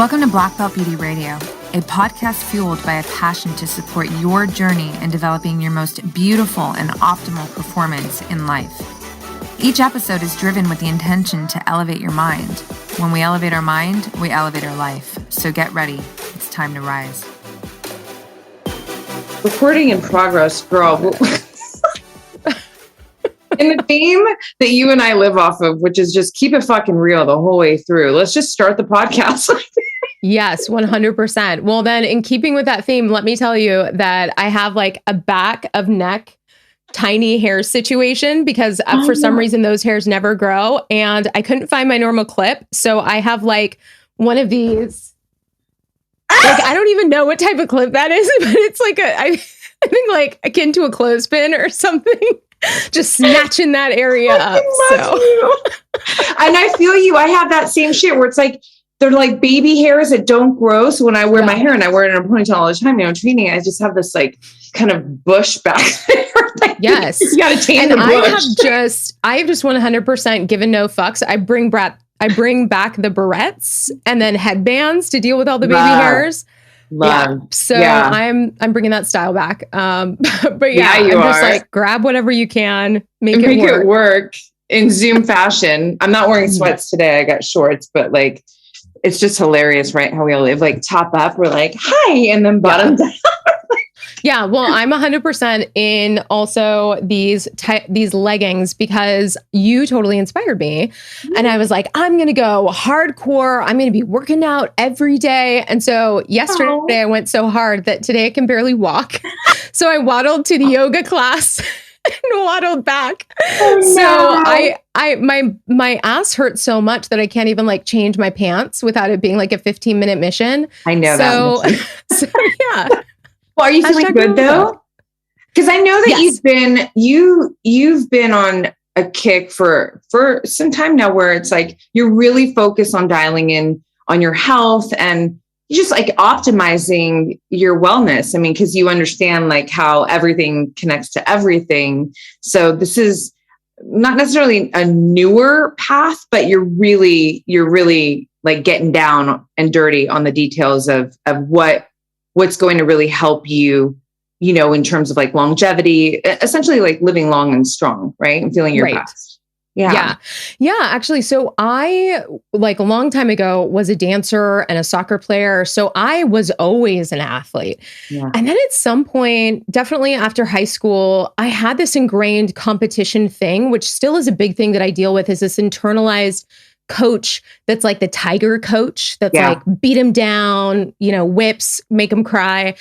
Welcome to Black Belt Beauty Radio, a podcast fueled by a passion to support your journey in developing your most beautiful and optimal performance in life. Each episode is driven with the intention to elevate your mind. When we elevate our mind, we elevate our life. So get ready. It's time to rise. Recording in progress, girl. And the theme that you and I live off of, which is just keep it fucking real the whole way through. Let's just start the podcast. Yes, 100%. Well, then in keeping with that theme, let me tell you that I have like a back of neck tiny hair situation because for some reason those hairs never grow and I couldn't find my normal clip. So I have like one of these, like, I don't even know what type of clip that is, but it's like I think like akin to a clothespin or something. Just snatching that area up. So. And I feel you. I have that same shit where it's like, they're like baby hairs that don't grow. So when I wear my hair and I wear it in a ponytail all the time, you know, training, I just have this like kind of bush back there. Like, yes. You got to tame the bush. I have just 100% given no fucks. I bring back the barrettes and then headbands to deal with all the baby hairs. Love. Yeah. So I'm bringing that style back. But yeah, I'm just like, grab whatever you can, make it work in Zoom fashion. I'm not wearing sweats today. I got shorts, but like, it's just hilarious, right? How we all live, like top up, we're like, hi, and then bottom down. Yeah, well, I'm 100% in also these leggings because you totally inspired me. And I was like, I'm going to go hardcore. I'm going to be working out every day. And so yesterday I went so hard that today I can barely walk. So I waddled to the yoga class and waddled back. Oh, no. So my ass hurts so much that I can't even like change my pants without it being like a 15-minute mission. I know that. So yeah. Well, are you feeling good though? Because I know that you've been on a kick for some time now where it's like you're really focused on dialing in on your health and you're just like optimizing your wellness. I mean, because you understand like how everything connects to everything. So this is not necessarily a newer path, but you're really like getting down and dirty on the details of what's going to really help you, you know, in terms of like longevity, essentially like living long and strong, right? And feeling your best. Yeah. Actually, so I, like a long time ago, was a dancer and a soccer player. So I was always an athlete. Yeah. And then at some point, definitely after high school, I had this ingrained competition thing, which still is a big thing that I deal with, is this internalized coach that's like the tiger coach that's like beat him down, you know, whips, make him cry.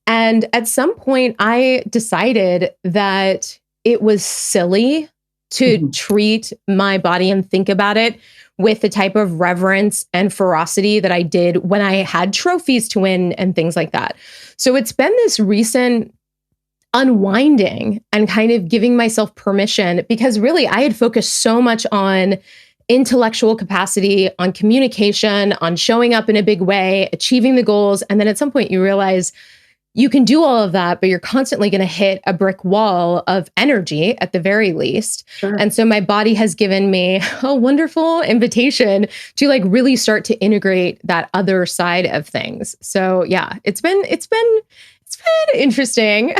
And at some point I decided that it was silly to treat my body and think about it with the type of reverence and ferocity that I did when I had trophies to win and things like that. So it's been this recent unwinding and kind of giving myself permission, because really I had focused so much on intellectual capacity, on communication, on showing up in a big way, achieving the goals. And then at some point you realize you can do all of that, but you're constantly going to hit a brick wall of energy at the very least. Sure. And so my body has given me a wonderful invitation to like really start to integrate that other side of things. So yeah, it's been interesting,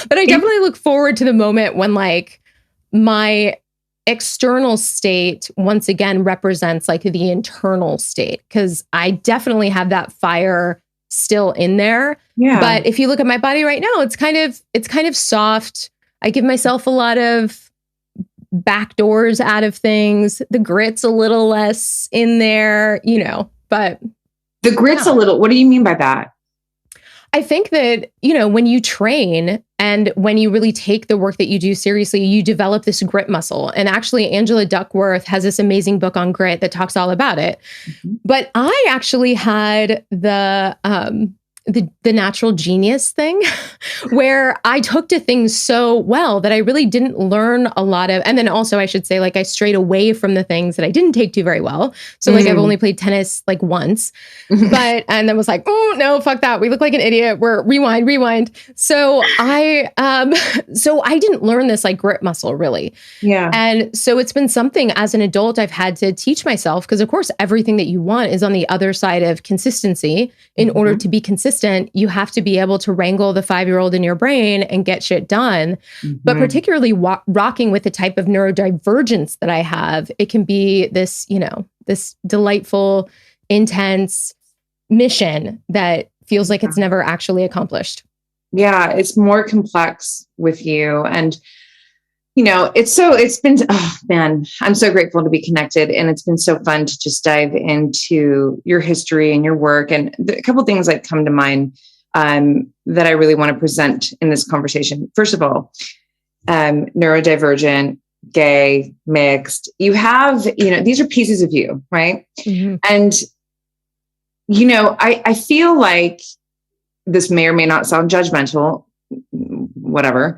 but I definitely look forward to the moment when like my external state once again represents like the internal state, because I definitely have that fire still in there. Yeah. But if you look at my body right now, it's kind of soft. I give myself a lot of back doors out of things. The grit's a little less in there, you know, but the grit's a little, what do you mean by that? I think that, you know, when you train and when you really take the work that you do seriously, you develop this grit muscle. And actually, Angela Duckworth has this amazing book on grit that talks all about it. Mm-hmm. But I actually had the the natural genius thing where I took to things so well that I really didn't learn a lot of, and then also I should say, like, I strayed away from the things that I didn't take to very well. So like I've only played tennis like once, and then was like, oh no, fuck that. We look like an idiot. We're rewind. So I didn't learn this like grip muscle really. Yeah. And so it's been something as an adult I've had to teach myself, because of course everything that you want is on the other side of consistency. In order to be consistent, you have to be able to wrangle the 5-year-old in your brain and get shit done. But particularly rocking with the type of neurodivergence that I have, it can be this, this delightful, intense mission that feels like it's never actually accomplished. Yeah, it's more complex with you. And it's been, oh man, I'm so grateful to be connected. And it's been so fun to just dive into your history and your work. And a couple of things that come to mind that I really want to present in this conversation. First of all, neurodivergent, gay, mixed, you have, these are pieces of you, right? And, I feel like this may or may not sound judgmental, whatever.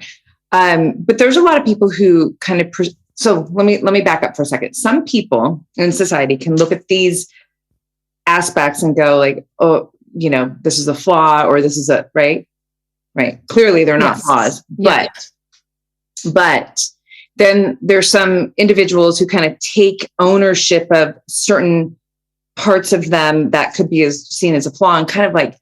But there's a lot of people who kind of, so let me back up for a second. Some people in society can look at these aspects and go like, oh, this is a flaw, or this is right. Clearly they're not flaws, but then there's some individuals who kind of take ownership of certain parts of them that could be seen as a flaw and kind of like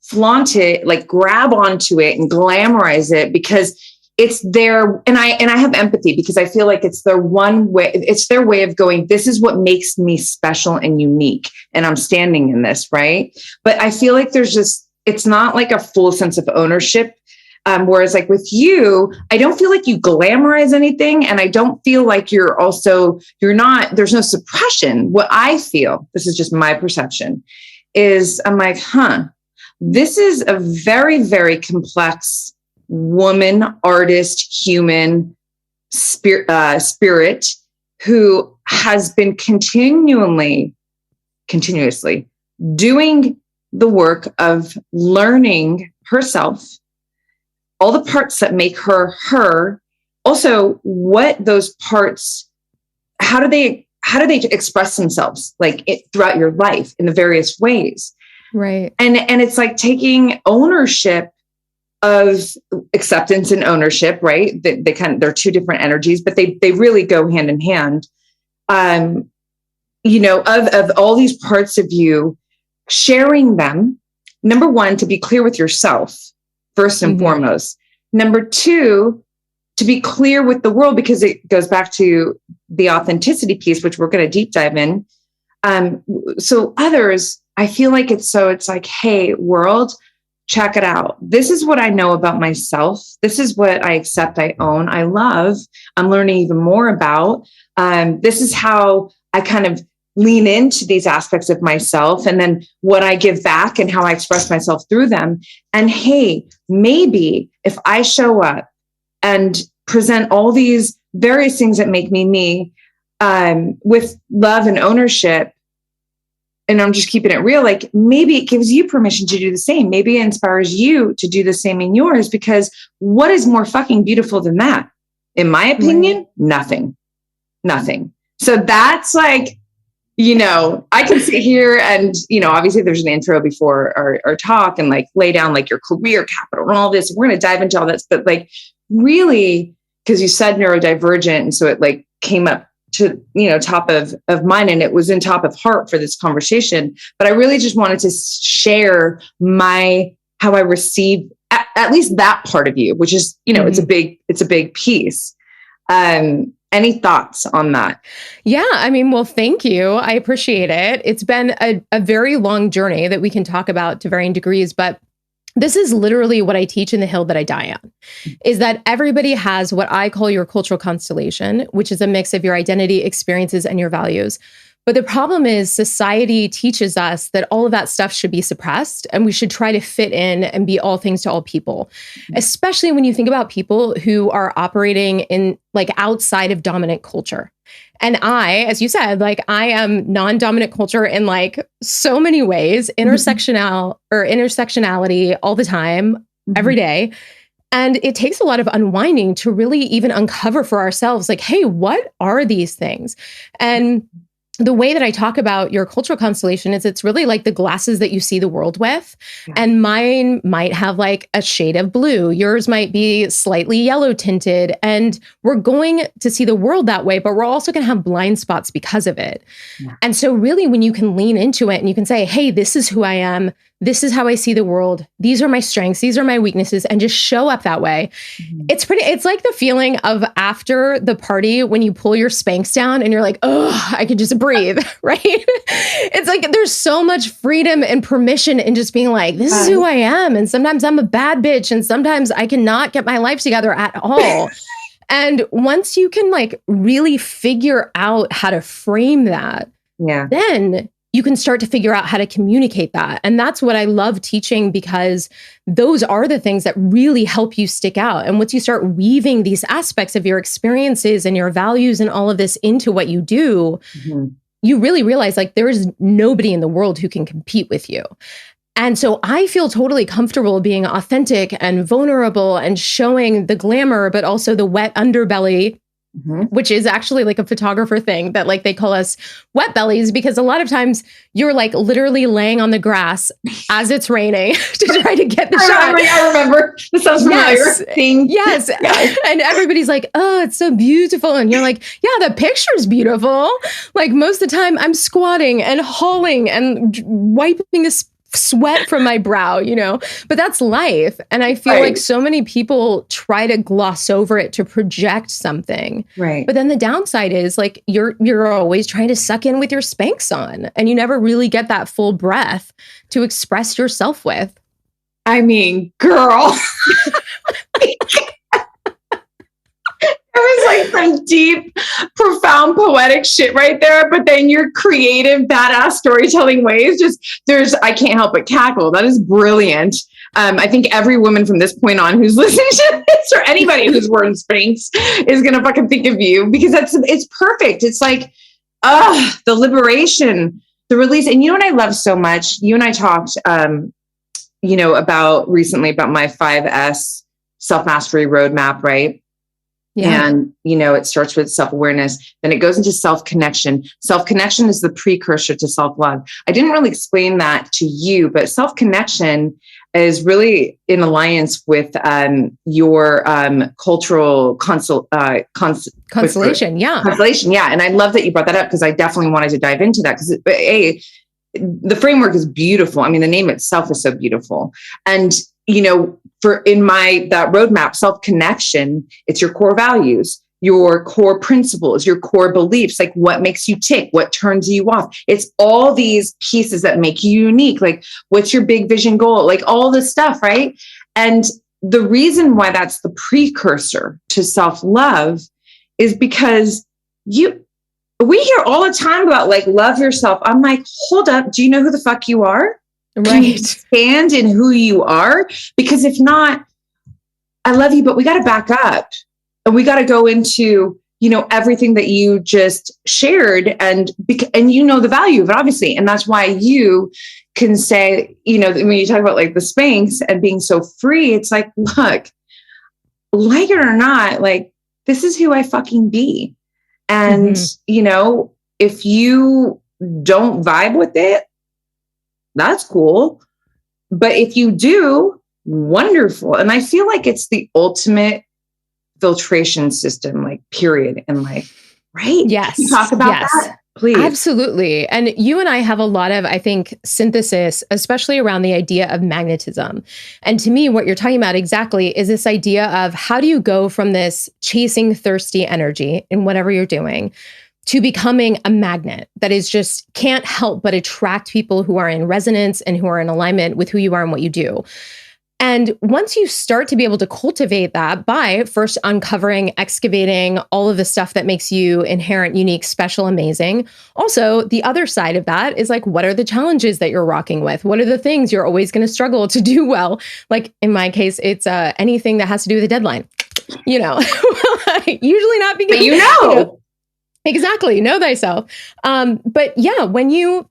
flaunt it, like grab onto it and glamorize it because it's their, and I have empathy because I feel like it's their one way, it's their way of going, this is what makes me special and unique. And I'm standing in this, right? But I feel like it's not like a full sense of ownership. Whereas like with you, I don't feel like you glamorize anything. And I don't feel like you're not, there's no suppression. What I feel, this is just my perception, is I'm like, this is a very, very complex woman, artist, human spirit who has been continuously doing the work of learning herself, all the parts that make her her, also what those parts, how do they express themselves like throughout your life in the various ways. Right. And it's like taking ownership of acceptance and ownership, right? They're two different energies, but they really go hand in hand. Of all these parts of you, sharing them, number one, to be clear with yourself, first and foremost. Number two, to be clear with the world, because it goes back to the authenticity piece, which we're going to deep dive in. So others, I feel like it's like, hey, world, check it out. This is what I know about myself. This is what I accept, I own, I love. I'm learning even more about. This is how I kind of lean into these aspects of myself, and then what I give back and how I express myself through them. And hey, maybe if I show up and present all these various things that make me me, with love and ownership, and I'm just keeping it real, like maybe it gives you permission to do the same. Maybe it inspires you to do the same in yours, because what is more fucking beautiful than that? In my opinion, nothing. So that's like, I can sit here and, obviously there's an intro before our talk and like lay down like your career capital and all this. We're going to dive into all this, but like really, because you said neurodivergent. And so it like came up to, top of mind, and it was in top of heart for this conversation. But I really just wanted to share how I receive at least that part of you, which is, it's a big piece. Any thoughts on that? Yeah, I mean, well, thank you. I appreciate it. It's been a very long journey that we can talk about to varying degrees, but this is literally what I teach in the hill that I die on, is that everybody has what I call your cultural constellation, which is a mix of your identity, experiences, and your values. But the problem is society teaches us that all of that stuff should be suppressed and we should try to fit in and be all things to all people, especially when you think about people who are operating in like outside of dominant culture. And I, as you said, like I am non-dominant culture in like so many ways, intersectionality all the time, every day. And it takes a lot of unwinding to really even uncover for ourselves, like, hey, what are these things? And the way that I talk about your cultural constellation is it's really like the glasses that you see the world with. Yeah. And mine might have like a shade of blue. Yours might be slightly yellow tinted. And we're going to see the world that way, but we're also going to have blind spots because of it. Yeah. And so really when you can lean into it and you can say, hey, this is who I am. This is how I see the world. These are my strengths. These are my weaknesses, and just show up that way. It's like the feeling of after the party when you pull your Spanx down and you're like, oh, I could just breathe, right? It's like there's so much freedom and permission in just being like, this is who I am. And sometimes I'm a bad bitch. And sometimes I cannot get my life together at all. And once you can like really figure out how to frame that, then you can start to figure out how to communicate that. And that's what I love teaching, because those are the things that really help you stick out. And once you start weaving these aspects of your experiences and your values and all of this into what you do, you really realize like there is nobody in the world who can compete with you. And so I feel totally comfortable being authentic and vulnerable and showing the glamour, but also the wet underbelly, which is actually like a photographer thing that like they call us wet bellies, because a lot of times you're like literally laying on the grass as it's raining to try to get the shot. I remember. This sounds familiar. Yes. And everybody's like, oh, it's so beautiful. And you're like, yeah, the picture's beautiful. Like most of the time I'm squatting and hauling and wiping this sweat from my brow, you know, but that's life. And I feel like so many people try to gloss over it to project something. Right. But then the downside is like, you're always trying to suck in with your Spanx on, and you never really get that full breath to express yourself with. I mean, girl. It was like some deep, profound, poetic shit right there. But then your creative, badass storytelling ways, I can't help but cackle. That is brilliant. I think every woman from this point on who's listening to this, or anybody who's wearing Spanx, is going to fucking think of you, because it's perfect. It's like, the liberation, the release. And you know what I love so much? You and I talked, recently about my 5S self-mastery roadmap, right? Yeah. And, it starts with self-awareness, then it goes into self-connection. Self-connection is the precursor to self-love. I didn't really explain that to you, but self-connection is really in alliance with your cultural constellation. Yeah. Constellation. Yeah. And I love that you brought that up, because I definitely wanted to dive into that, because the framework is beautiful. I mean, the name itself is so beautiful. And, that roadmap, self-connection, it's your core values, your core principles, your core beliefs, like what makes you tick, what turns you off. It's all these pieces that make you unique. Like, what's your big vision goal? Like all this stuff, right? And the reason why that's the precursor to self-love is because we hear all the time about like, love yourself. I'm like, hold up. Do you know who the fuck you are? Right. Can you stand in who you are? Because if not, I love you, but we got to back up, and we got to go into, everything that you just shared, and the value of it, obviously. And that's why you can say, when you talk about like the Spanx and being so free, it's like, look, like it or not, like, this is who I fucking be. And, if you don't vibe with it, that's cool. But if you do, wonderful. And I feel like it's the ultimate filtration system, like, period, in life, right? Yes. Can you talk about that, please? Absolutely. And you and I have a lot of, I think, synthesis, especially around the idea of magnetism. And to me, what you're talking about exactly is this idea of how do you go from this chasing thirsty energy in whatever you're doing to becoming a magnet that is just can't help but attract people who are in resonance and who are in alignment with who you are and what you do. And once you start to be able to cultivate that by first uncovering, excavating all of the stuff that makes you inherent, unique, special, amazing. Also, the other side of that is like, what are the challenges that you're rocking with? What are the things you're always going to struggle to do well? Like in my case, it's anything that has to do with a deadline, usually not because, but exactly, know thyself. But yeah, when you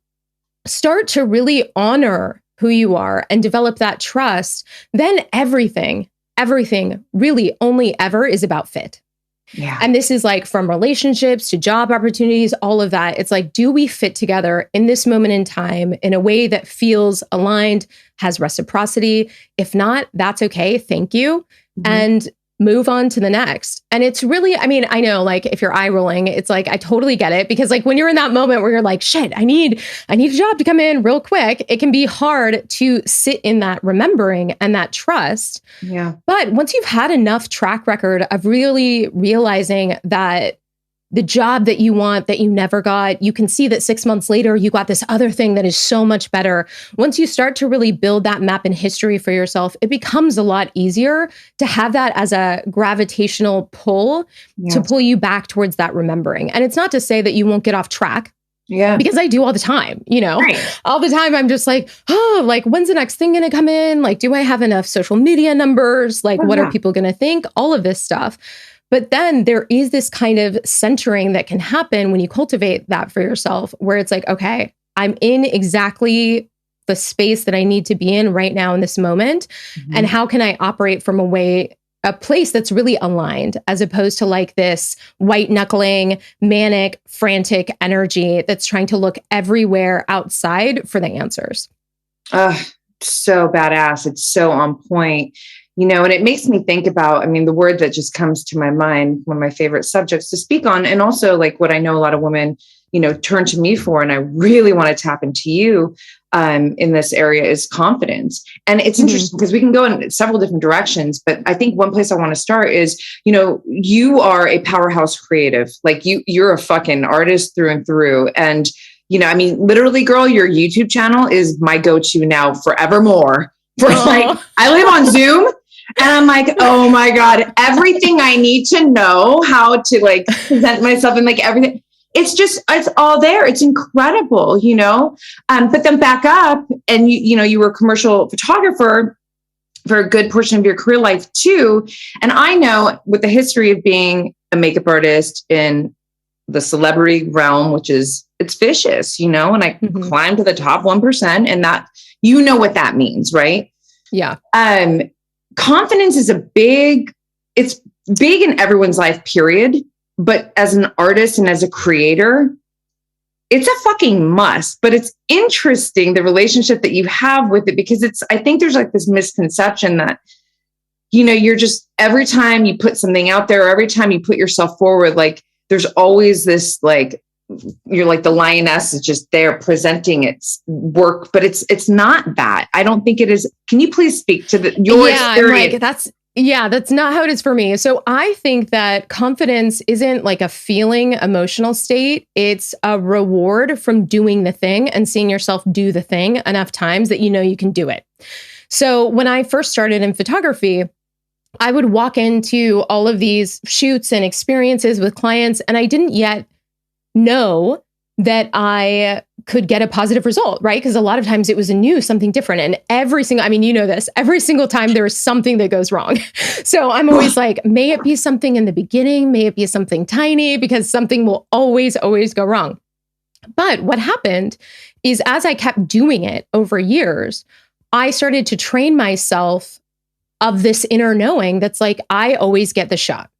start to really honor who you are and develop that trust, then everything really only ever is about fit. Yeah. And this is like from relationships to job opportunities, all of that. It's like, do we fit together in this moment in time in a way that feels aligned, has reciprocity? If not, that's okay. Thank you. And move on to the next. And it's really, I mean, I know like if you're eye rolling, it's like, I totally get it, because like when you're in that moment where you're like, shit, I need a job to come in real quick, it can be hard to sit in that remembering and that trust. Yeah. But once you've had enough track record of really realizing that the job that you want that you never got, you can see that 6 months later, you got this other thing that is so much better. Once you start to really build that map in history for yourself, it becomes a lot easier to have that as a gravitational pull to pull you back towards that remembering. And it's not to say that you won't get off track. Yeah. Because I do all the time, Right. all the time. I'm just like, oh, like, when's the next thing going to come in? Like, do I have enough social media numbers? Like, what are people going to think? All of this stuff. But then there is this kind of centering that can happen when you cultivate that for yourself, where it's like, okay, I'm in exactly the space that I need to be in right now in this moment. And how can I operate from a place that's really aligned, as opposed to like this white knuckling, manic, frantic energy that's trying to look everywhere outside for the answers. So badass. It's so on point. And it makes me think about, the word that just comes to my mind, one of my favorite subjects to speak on, and also like what I know a lot of women, turn to me for, and I really want to tap into you in this area, is confidence. And it's interesting because we can go in several different directions, but I think one place I want to start is, you are a powerhouse creative. Like you're a fucking artist through and through. And, literally, girl, your YouTube channel is my go-to now forevermore. I live on Zoom. And I'm like, oh my God, everything I need to know how to like present myself and like everything. It's all there. It's incredible, but then back up and you were a commercial photographer for a good portion of your career life too. And I know with the history of being a makeup artist in the celebrity realm, it's vicious, and I climbed to the top 1%, and that, what that means, right? Yeah. Confidence is it's big in everyone's life, period. But as an artist and as a creator, it's a fucking must. But it's interesting, the relationship that you have with it, because I think there's like this misconception that, you're just, every time you put something out there, or every time you put yourself forward, like there's always this, like, you're like the lioness is just there presenting its work, but it's not that. I don't think it is. Can you please speak to your experience? That's not how it is for me. So I think that confidence isn't like a feeling, emotional state. It's a reward from doing the thing and seeing yourself do the thing enough times that you can do it. So when I first started in photography, I would walk into all of these shoots and experiences with clients, and I didn't yet know that I could get a positive result, right? Because a lot of times it was something different. And every single time there is something that goes wrong. So I'm always like, may it be something in the beginning, may it be something tiny, because something will always go wrong. But what happened is, as I kept doing it over years, I started to train myself of this inner knowing that's like, I always get the shot.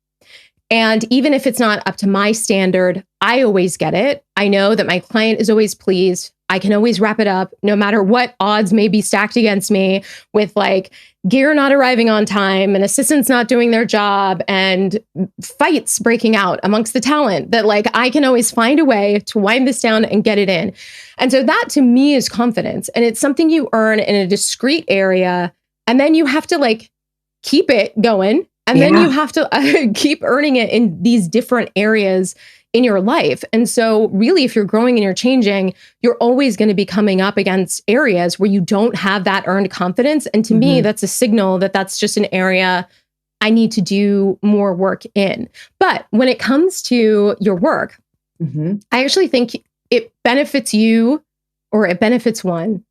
And even if it's not up to my standard, I always get it. I know that my client is always pleased. I can always wrap it up, no matter what odds may be stacked against me, with like gear not arriving on time and assistants not doing their job and fights breaking out amongst the talent, that like I can always find a way to wind this down and get it in. And so that to me is confidence. And it's something you earn in a discrete area. And then you have to like keep it going. And then you have to keep earning it in these different areas in your life. And so really, if you're growing and you're changing, you're always going to be coming up against areas where you don't have that earned confidence. And to me, that's a signal that that's just an area I need to do more work in. But when it comes to your work, I actually think it benefits you, or it benefits one,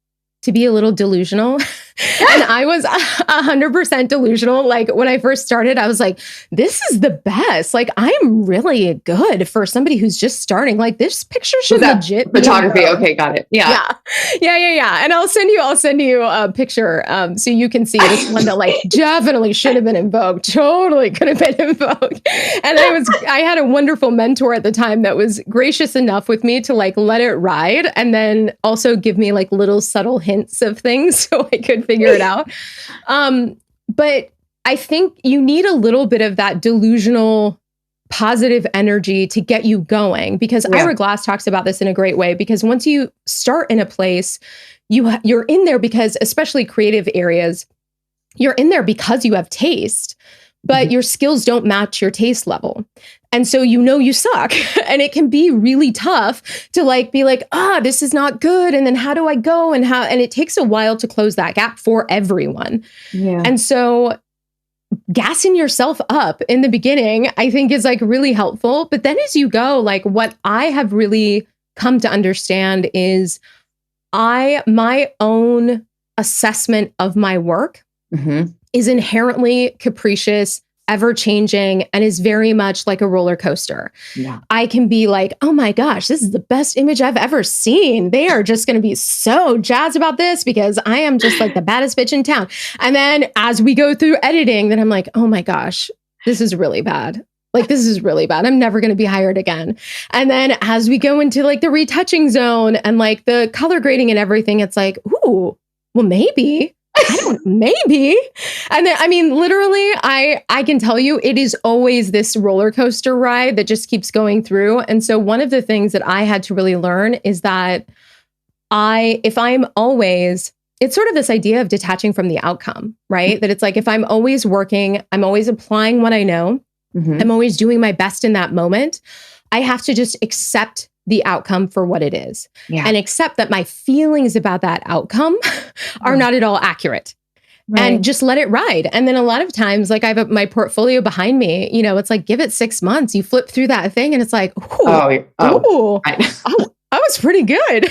to be a little delusional. And I was 100% delusional. Like when I first started, I was like, this is the best. Like I'm really good for somebody who's just starting. Like this picture should legit be photography. Okay, got it. Yeah. And I'll send you a picture so you can see this one that like definitely should have been invoked. Totally could have been invoked. And I had a wonderful mentor at the time that was gracious enough with me to like let it ride and then also give me like little subtle hints of things so I could figure it out. But I think you need a little bit of that delusional positive energy to get you going, because Ira Glass talks about this in a great way, because once you start in a place, you're in there because, especially creative areas, you're in there because you have taste, but your skills don't match your taste level. And so you suck. And it can be really tough to like be like, this is not good. And then how do I go? And it takes a while to close that gap for everyone. Yeah. And so gassing yourself up in the beginning, I think is like really helpful. But then as you go, like what I have really come to understand is my own assessment of my work is inherently capricious, ever-changing, and is very much like a roller coaster. Yeah. I can be like, oh my gosh, this is the best image I've ever seen. They are just going to be so jazzed about this because I am just like the baddest bitch in town. And then as we go through editing, then I'm like, oh my gosh, this is really bad. Like, this is really bad. I'm never going to be hired again. And then as we go into like the retouching zone and like the color grading and everything, it's like, ooh, well, maybe. Maybe. And then, I mean, literally, I can tell you, it is always this roller coaster ride that just keeps going through. And so one of the things that I had to really learn is that it's sort of this idea of detaching from the outcome, right? That it's like, if I'm always working, I'm always applying what I know, I'm always doing my best in that moment, I have to just accept the outcome for what it is and accept that my feelings about that outcome are not at all accurate. Right. And just let it ride. And then a lot of times, like I have my portfolio behind me, it's like, give it 6 months, you flip through that thing and it's like, I was pretty good.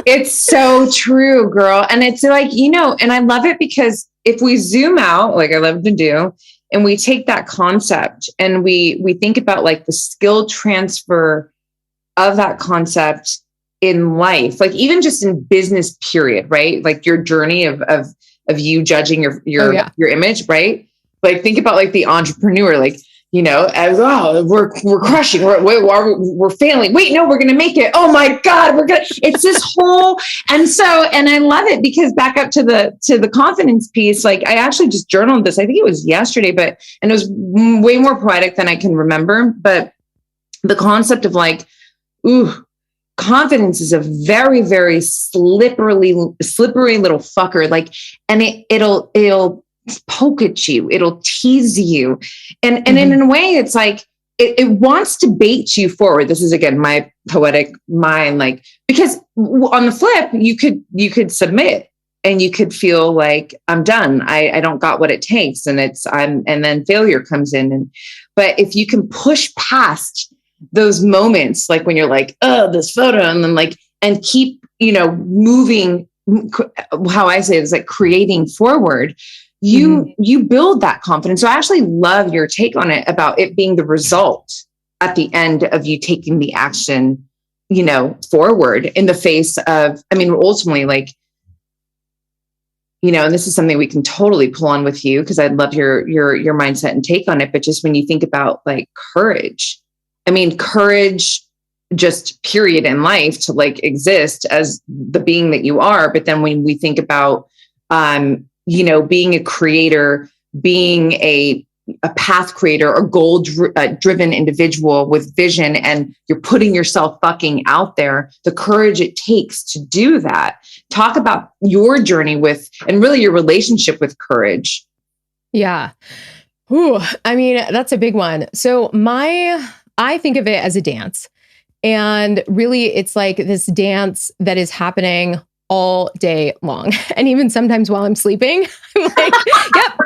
It's so true, girl. And it's like, and I love it because if we zoom out, like I love to do, and we take that concept and we think about like the skill transfer of that concept in life, like even just in business period, right? Like your journey of you judging your image, right? Like think about like the entrepreneur, like, as we're crushing, we're failing. Wait, no, we're going to make it. Oh my God, it's this whole, and I love it because back up to the confidence piece. Like I actually just journaled this. I think it was yesterday, and it was way more poetic than I can remember. But the concept of like, confidence is a very, very slippery little fucker. Like, and it'll poke at you, it'll tease you. And in a way, it's like, it wants to bait you forward. This is again, my poetic mind, like, because on the flip, you could submit and you could feel like I'm done. I don't got what it takes. And then failure comes in. But if you can push past those moments, like when you're like, this photo, and then like, and keep, moving, how I say it is like creating forward, you build that confidence. So I actually love your take on it about it being the result at the end of you taking the action, forward in the face of, ultimately like, and this is something we can totally pull on with you because I love your mindset and take on it. But just when you think about like courage, courage just period in life to like exist as the being that you are. But then when we think about, being a creator, being a path creator or goal driven individual with vision, and you're putting yourself fucking out there, the courage it takes to do that. Talk about your journey with, and really your relationship with courage. Yeah. Ooh, that's a big one. So my I think of it as a dance. And really, it's like this dance that is happening all day long. And even sometimes while I'm sleeping, I'm like, yep,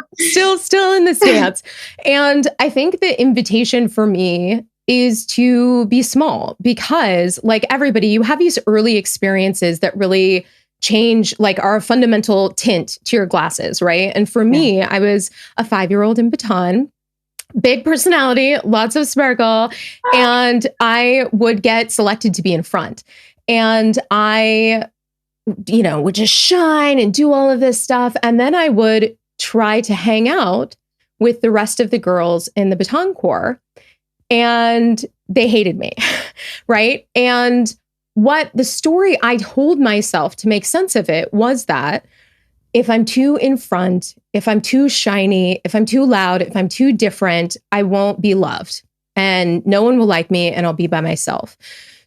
still in this dance. And I think the invitation for me is to be small, because like everybody, you have these early experiences that really change, like, our fundamental tint to your glasses, right? And for me, I was a 5-year-old in Baton, big personality, lots of sparkle, and I would get selected to be in front. And I, would just shine and do all of this stuff. And then I would try to hang out with the rest of the girls in the Baton Corps, and they hated me, right? And what the story I told myself to make sense of it was that if I'm too in front, if I'm too shiny, if I'm too loud, if I'm too different, I won't be loved and no one will like me and I'll be by myself.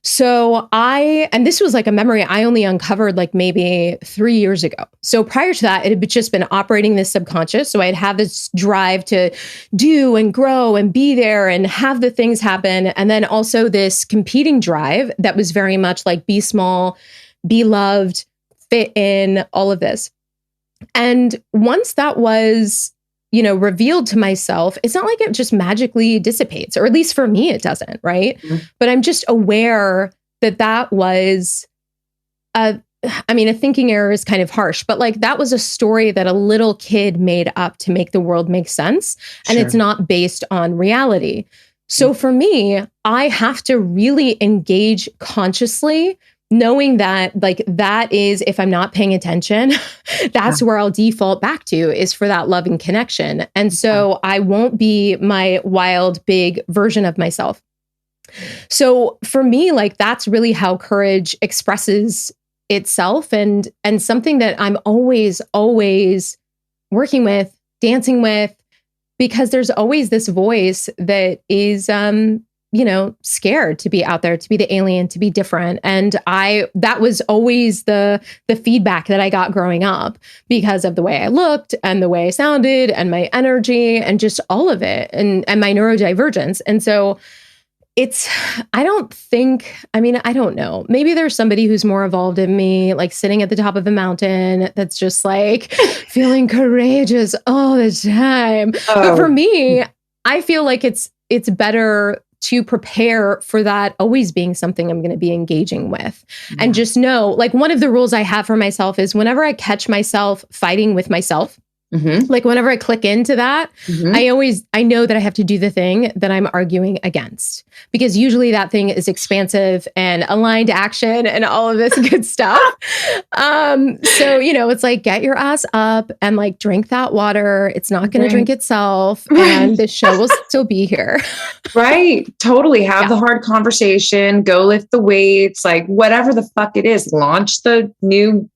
So and this was like a memory I only uncovered like maybe 3 years ago. So prior to that, it had just been operating this subconscious. So I'd have this drive to do and grow and be there and have the things happen. And then also this competing drive that was very much like be small, be loved, fit in, all of this. And once that was, revealed to myself, it's not like it just magically dissipates, or at least for me, it doesn't, right? Mm-hmm. But I'm just aware that was, a thinking error is kind of harsh, but like that was a story that a little kid made up to make the world make sense. And It's not based on reality. So for me, I have to really engage consciously, knowing that like that is, if I'm not paying attention, that's where I'll default back to, is for that love and connection. And so I won't be my wild, big version of myself. So for me, like that's really how courage expresses itself, and something that I'm always working with, dancing with, because there's always this voice that is scared to be out there, to be the alien, to be different. And that was always the feedback that I got growing up, because of the way I looked and the way I sounded and my energy and just all of it, and my neurodivergence. And so I don't know. Maybe there's somebody who's more evolved in me, like sitting at the top of a mountain that's just like feeling courageous all the time. Oh. But for me, I feel like it's better to prepare for that always being something I'm going to be engaging with. Yeah. And just know, like, one of the rules I have for myself is whenever I catch myself fighting with myself, like whenever I click into that, I know that I have to do the thing that I'm arguing against, because usually that thing is expansive and aligned action and all of this good stuff. So, it's like, get your ass up and like drink that water. It's not going to drink itself, and the show will still be here. Right. Totally. Have the hard conversation, go lift the weights, like whatever the fuck it is, launch the new,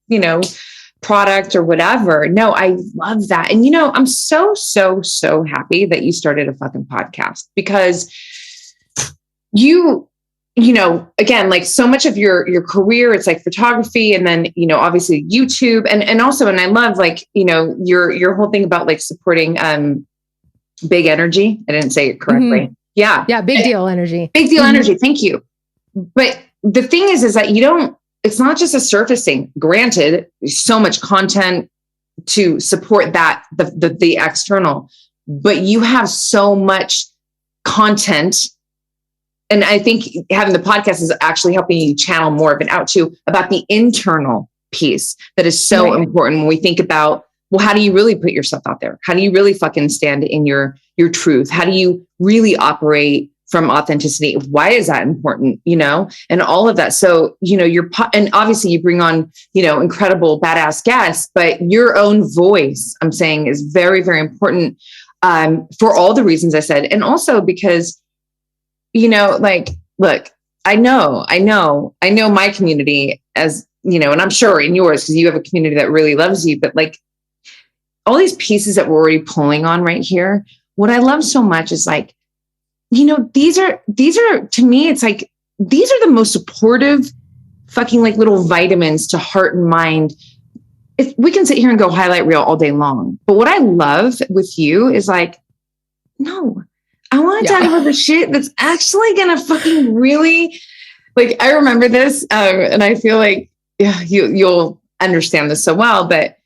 product or whatever. No, I love that. And, I'm so, so, so happy that you started a fucking podcast, because again, like so much of your career, it's like photography, and then, obviously YouTube, and also, and I love like, your whole thing about like supporting, big energy. I didn't say it correctly. Mm-hmm. Yeah. Yeah. Big deal energy. Big deal energy. Thank you. But the thing is that it's not just a surfacing. Granted, there's so much content to support that, the external, but you have so much content. And I think having the podcast is actually helping you channel more of it out too, about the internal piece that is so important when we think about, well, how do you really put yourself out there? How do you really fucking stand in your truth? How do you really operate from authenticity? Why is that important? And all of that. So, and obviously you bring on, incredible badass guests, but your own voice, I'm saying, is very, very important, for all the reasons I said. And also because, like, look, I know my community, as, and I'm sure in yours, because you have a community that really loves you, but like all these pieces that we're already pulling on right here, what I love so much is like, these are to me, it's like, these are the most supportive fucking like little vitamins to heart and mind. We can sit here and go highlight reel all day long. But what I love with you is like, no, I want to talk about the shit that's actually going to fucking really, like, I remember this, and I feel like you'll understand this so well. But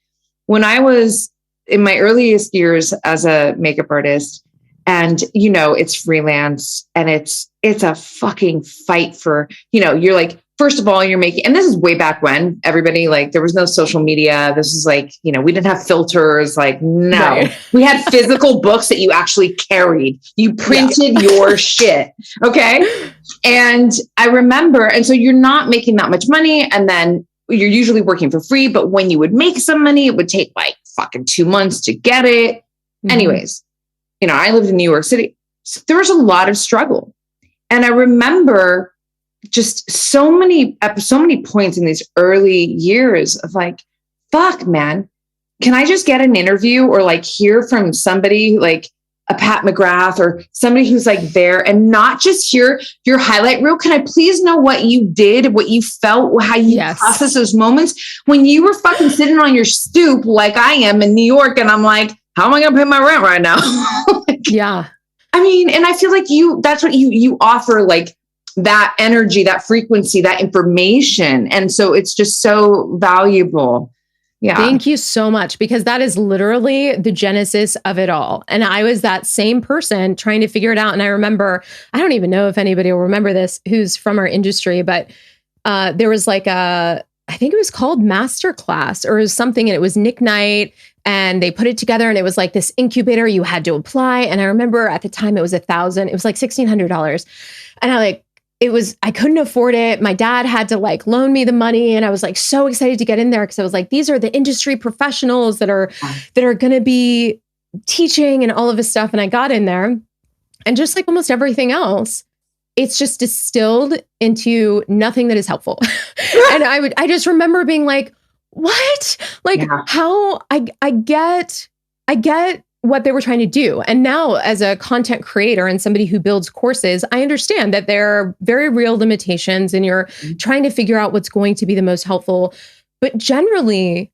when I was in my earliest years as a makeup artist, and, you know, it's freelance and it's a fucking fight for, you know, you're like, first of all, you're making, and this is way back when everybody, like, there was no social media. This is like, you know, we didn't have filters. Like, no, right. We had physical books that you actually carried. You printed your shit. Okay. And I remember, and so you're not making that much money. And then you're usually working for free. But when you would make some money, it would take like fucking 2 months to get it. Mm-hmm. Anyways, you know, I lived in New York City. So there was a lot of struggle. And I remember just so many points in these early years of like, fuck, man, can I just get an interview or like hear from somebody like a Pat McGrath or somebody who's like there and not just hear your highlight reel? Can I please know what you did, what you felt, how you process those moments when you were fucking sitting on your stoop like I am in New York and I'm like, how am I going to pay my rent right now? Yeah. I mean, and I feel like that's what you offer, like that energy, that frequency, that information. And so it's just so valuable. Yeah. Thank you so much, because that is literally the genesis of it all. And I was that same person trying to figure it out. And I remember, I don't even know if anybody will remember this who's from our industry, but there was like I think it was called Masterclass or something. And it was Nick Knight. And they put it together and it was like this incubator you had to apply. And I remember at the time it was $1,000. It was like $1,600. And I couldn't afford it. My dad had to like loan me the money. And I was like so excited to get in there because I was like, these are the industry professionals that are going to be teaching and all of this stuff. And I got in there, and just like almost everything else, it's just distilled into nothing that is helpful. And I just remember being like, what? Like how I get what they were trying to do. And now as a content creator and somebody who builds courses, I understand that there are very real limitations and you're trying to figure out what's going to be the most helpful. But generally,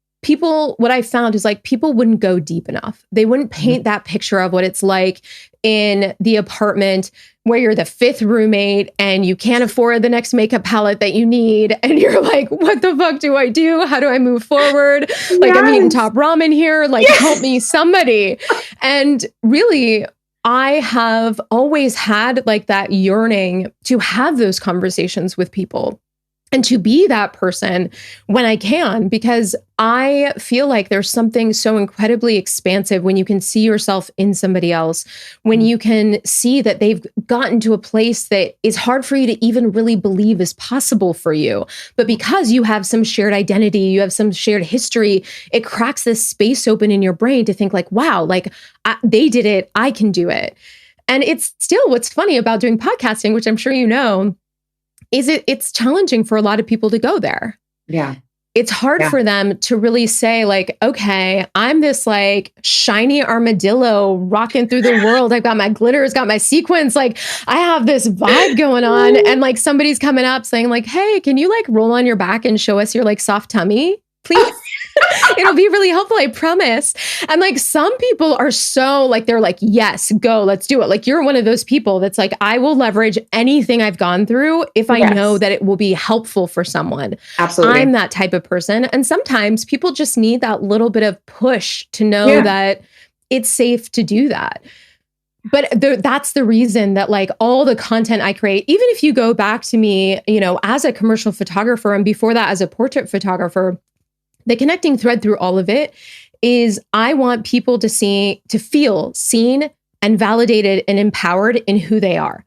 what I found is like people wouldn't go deep enough. They wouldn't paint that picture of what it's like in the apartment where you're the fifth roommate and you can't afford the next makeup palette that you need. And you're like, what the fuck do I do? How do I move forward? Like, I'm eating top ramen here. Like, help me, somebody. And really, I have always had like that yearning to have those conversations with people and to be that person when I can, because I feel like there's something so incredibly expansive when you can see yourself in somebody else, when you can see that they've gotten to a place that is hard for you to even really believe is possible for you. But because you have some shared identity, you have some shared history, it cracks this space open in your brain to think like, wow, like they did it, I can do it. And it's still what's funny about doing podcasting, which I'm sure you know, is it's challenging for a lot of people to go there. Yeah. It's hard for them to really say like, okay, I'm this like shiny armadillo rocking through the world. I've got my glitters, got my sequins. Like I have this vibe going on. And like somebody's coming up saying like, hey, can you like roll on your back and show us your like soft tummy, please? It'll be really helpful, I promise. And like some people are so like, they're like, yes, go, let's do it. Like you're one of those people that's like, I will leverage anything I've gone through if I know that it will be helpful for someone. Absolutely. I'm that type of person. And sometimes people just need that little bit of push to know that it's safe to do that. But that's the reason that like all the content I create, even if you go back to me, you know, as a commercial photographer and before that as a portrait photographer, the connecting thread through all of it is I want people to feel seen and validated and empowered in who they are.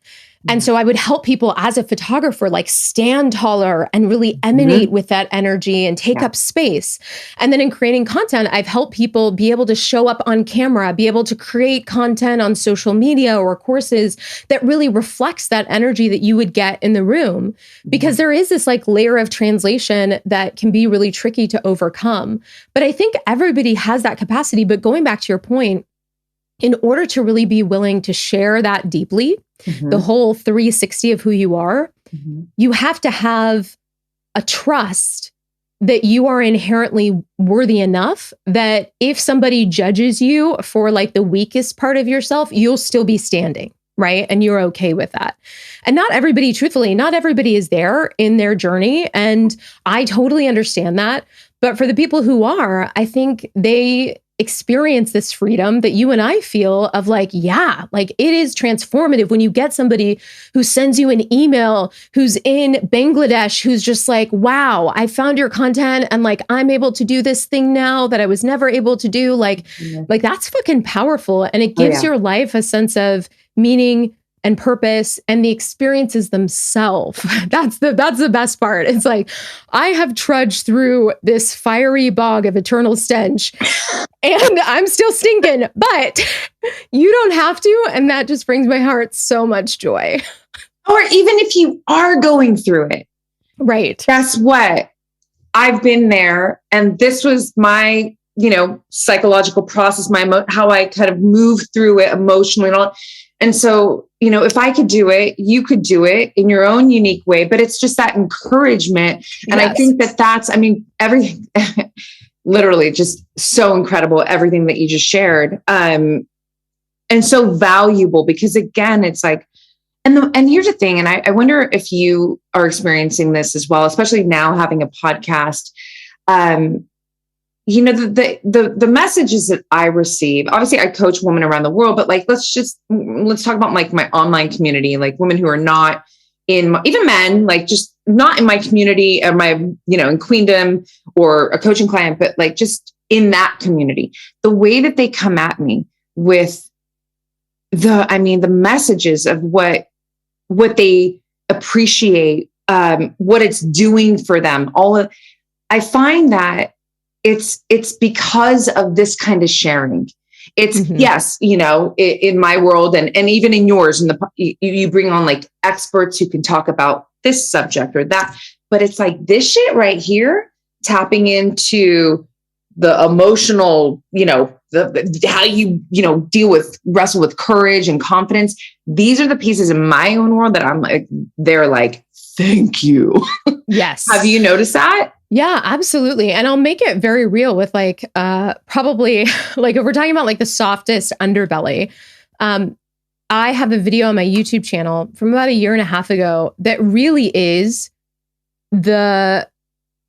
And so I would help people as a photographer, like stand taller and really emanate with that energy and take up space. And then in creating content, I've helped people be able to show up on camera, be able to create content on social media or courses that really reflects that energy that you would get in the room. Because there is this like layer of translation that can be really tricky to overcome. But I think everybody has that capacity. But going back to your point, in order to really be willing to share that deeply, the whole 360 of who you are, you have to have a trust that you are inherently worthy enough that if somebody judges you for like the weakest part of yourself, you'll still be standing, right? And you're okay with that. And not everybody, truthfully, not everybody is there in their journey. And I totally understand that. But for the people who are, I think they experience this freedom that you and I feel of like, yeah, like it is transformative when you get somebody who sends you an email, who's in Bangladesh, who's just like, wow, I found your content and like, I'm able to do this thing now that I was never able to do. Like that's fucking powerful. And it gives your life a sense of meaning and purpose and the experiences themselves. That's the best part. It's like, I have trudged through this fiery bog of eternal stench and I'm still stinking, but you don't have to. And that just brings my heart so much joy. Or even if you are going through it. Right. Guess what? I've been there. And this was my, psychological process, how I kind of moved through it emotionally and all. And so, if I could do it, you could do it in your own unique way, but it's just that encouragement. And I think that's, everything, literally just so incredible, everything that you just shared. And so valuable because again, it's like, and here's the thing. And I wonder if you are experiencing this as well, especially now having a podcast. The messages that I receive, obviously I coach women around the world, but like, let's talk about like my online community, like women who are not even men, like just not in my community or my, in Queendom or a coaching client, but like just in that community, the way that they come at me with the messages of what they appreciate, what it's doing for them, I find that it's because of this kind of sharing. It's yes, in my world and even in yours, you bring on like experts who can talk about this subject or that, but it's like this shit right here, tapping into the emotional, how you wrestle with courage and confidence. These are the pieces in my own world that I'm like, they're like, thank you. Yes. Have you noticed that? Yeah, absolutely. And I'll make it very real with like, probably like if we're talking about like the softest underbelly, I have a video on my YouTube channel from about 1.5 years ago that really is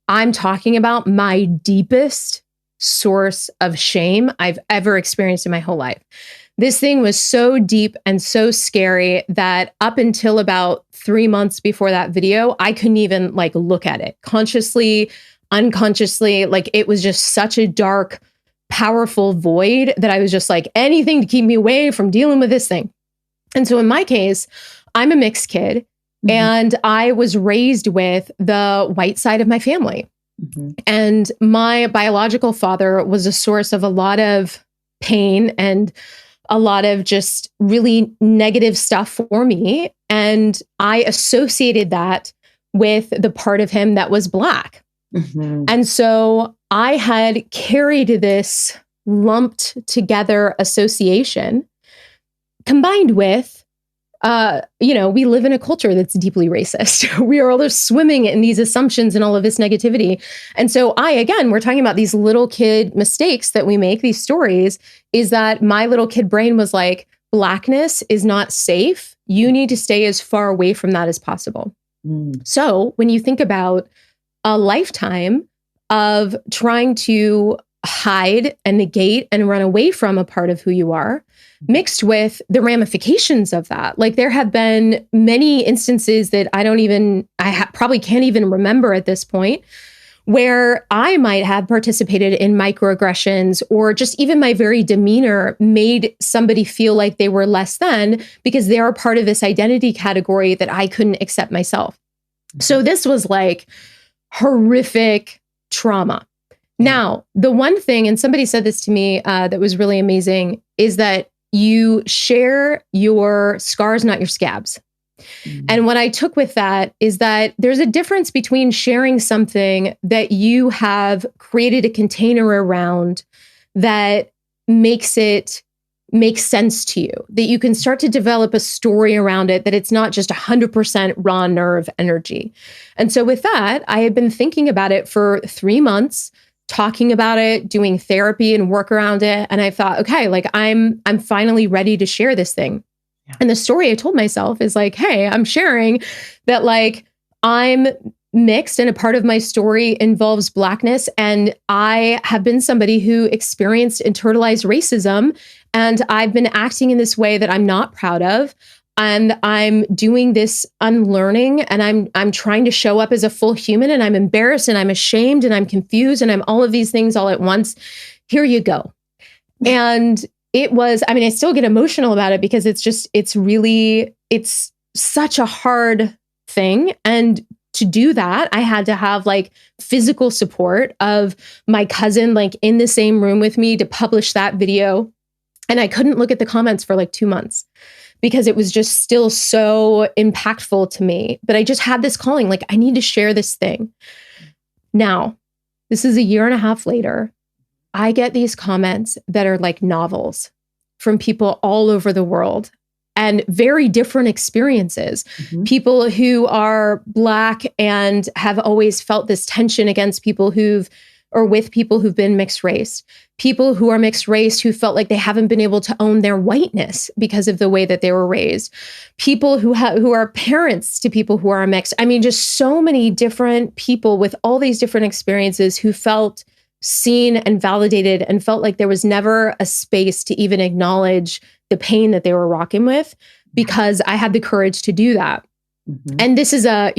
I'm talking about my deepest source of shame I've ever experienced in my whole life. This thing was so deep and so scary that up until about 3 months before that video, I couldn't even like look at it consciously, unconsciously. Like it was just such a dark, powerful void that I was just like anything to keep me away from dealing with this thing. And so in my case, I'm a mixed kid and I was raised with the white side of my family. And my biological father was a source of a lot of pain and a lot of just really negative stuff for me. And I associated that with the part of him that was Black. And so I had carried this lumped together association combined with, we live in a culture that's deeply racist. We are all just swimming in these assumptions and all of this negativity. And so we're talking about these little kid mistakes that we make, these stories, is that my little kid brain was like, Blackness is not safe. You need to stay as far away from that as possible. So when you think about a lifetime of trying to hide and negate and run away from a part of who you are, mixed with the ramifications of that. Like there have been many instances that probably can't even remember at this point, where I might have participated in microaggressions or just even my very demeanor made somebody feel like they were less than because they are part of this identity category that I couldn't accept myself. So this was like horrific trauma. Now, the one thing, and somebody said this to me that was really amazing, is that you share your scars, not your scabs. And what I took with that is that there's a difference between sharing something that you have created a container around that makes it make sense to you, that you can start to develop a story around it, that it's not just 100% raw nerve energy. And so with that, I had been thinking about it for 3 months, talking about it, doing therapy and work around it. And I thought, okay, like I'm finally ready to share this thing. And the story I told myself is like, hey, I'm sharing that like I'm mixed and a part of my story involves Blackness. And I have been somebody who experienced internalized racism. And I've been acting in this way that I'm not proud of. And I'm doing this unlearning, and I'm trying to show up as a full human, and I'm embarrassed and I'm ashamed and I'm confused and I'm all of these things all at once. Here you go. And it was, I mean, I still get emotional about it because it's such a hard thing. And to do that, I had to have like physical support of my cousin, like in the same room with me to publish that video. And I couldn't look at the comments for like 2 months because it was just still so impactful to me. But I just had this calling, like, I need to share this thing. Now, this is a year and a half later. I get these comments that are like novels from people all over the world and very different experiences. Mm-hmm. People who are Black and have always felt this tension against people with people who've been mixed race. People who are mixed race who felt like they haven't been able to own their whiteness because of the way that they were raised. People who are parents to people who are mixed. I mean, just so many different people with all these different experiences who felt seen and validated and felt like there was never a space to even acknowledge the pain that they were rocking with, because I had the courage to do that. Mm-hmm. And this is a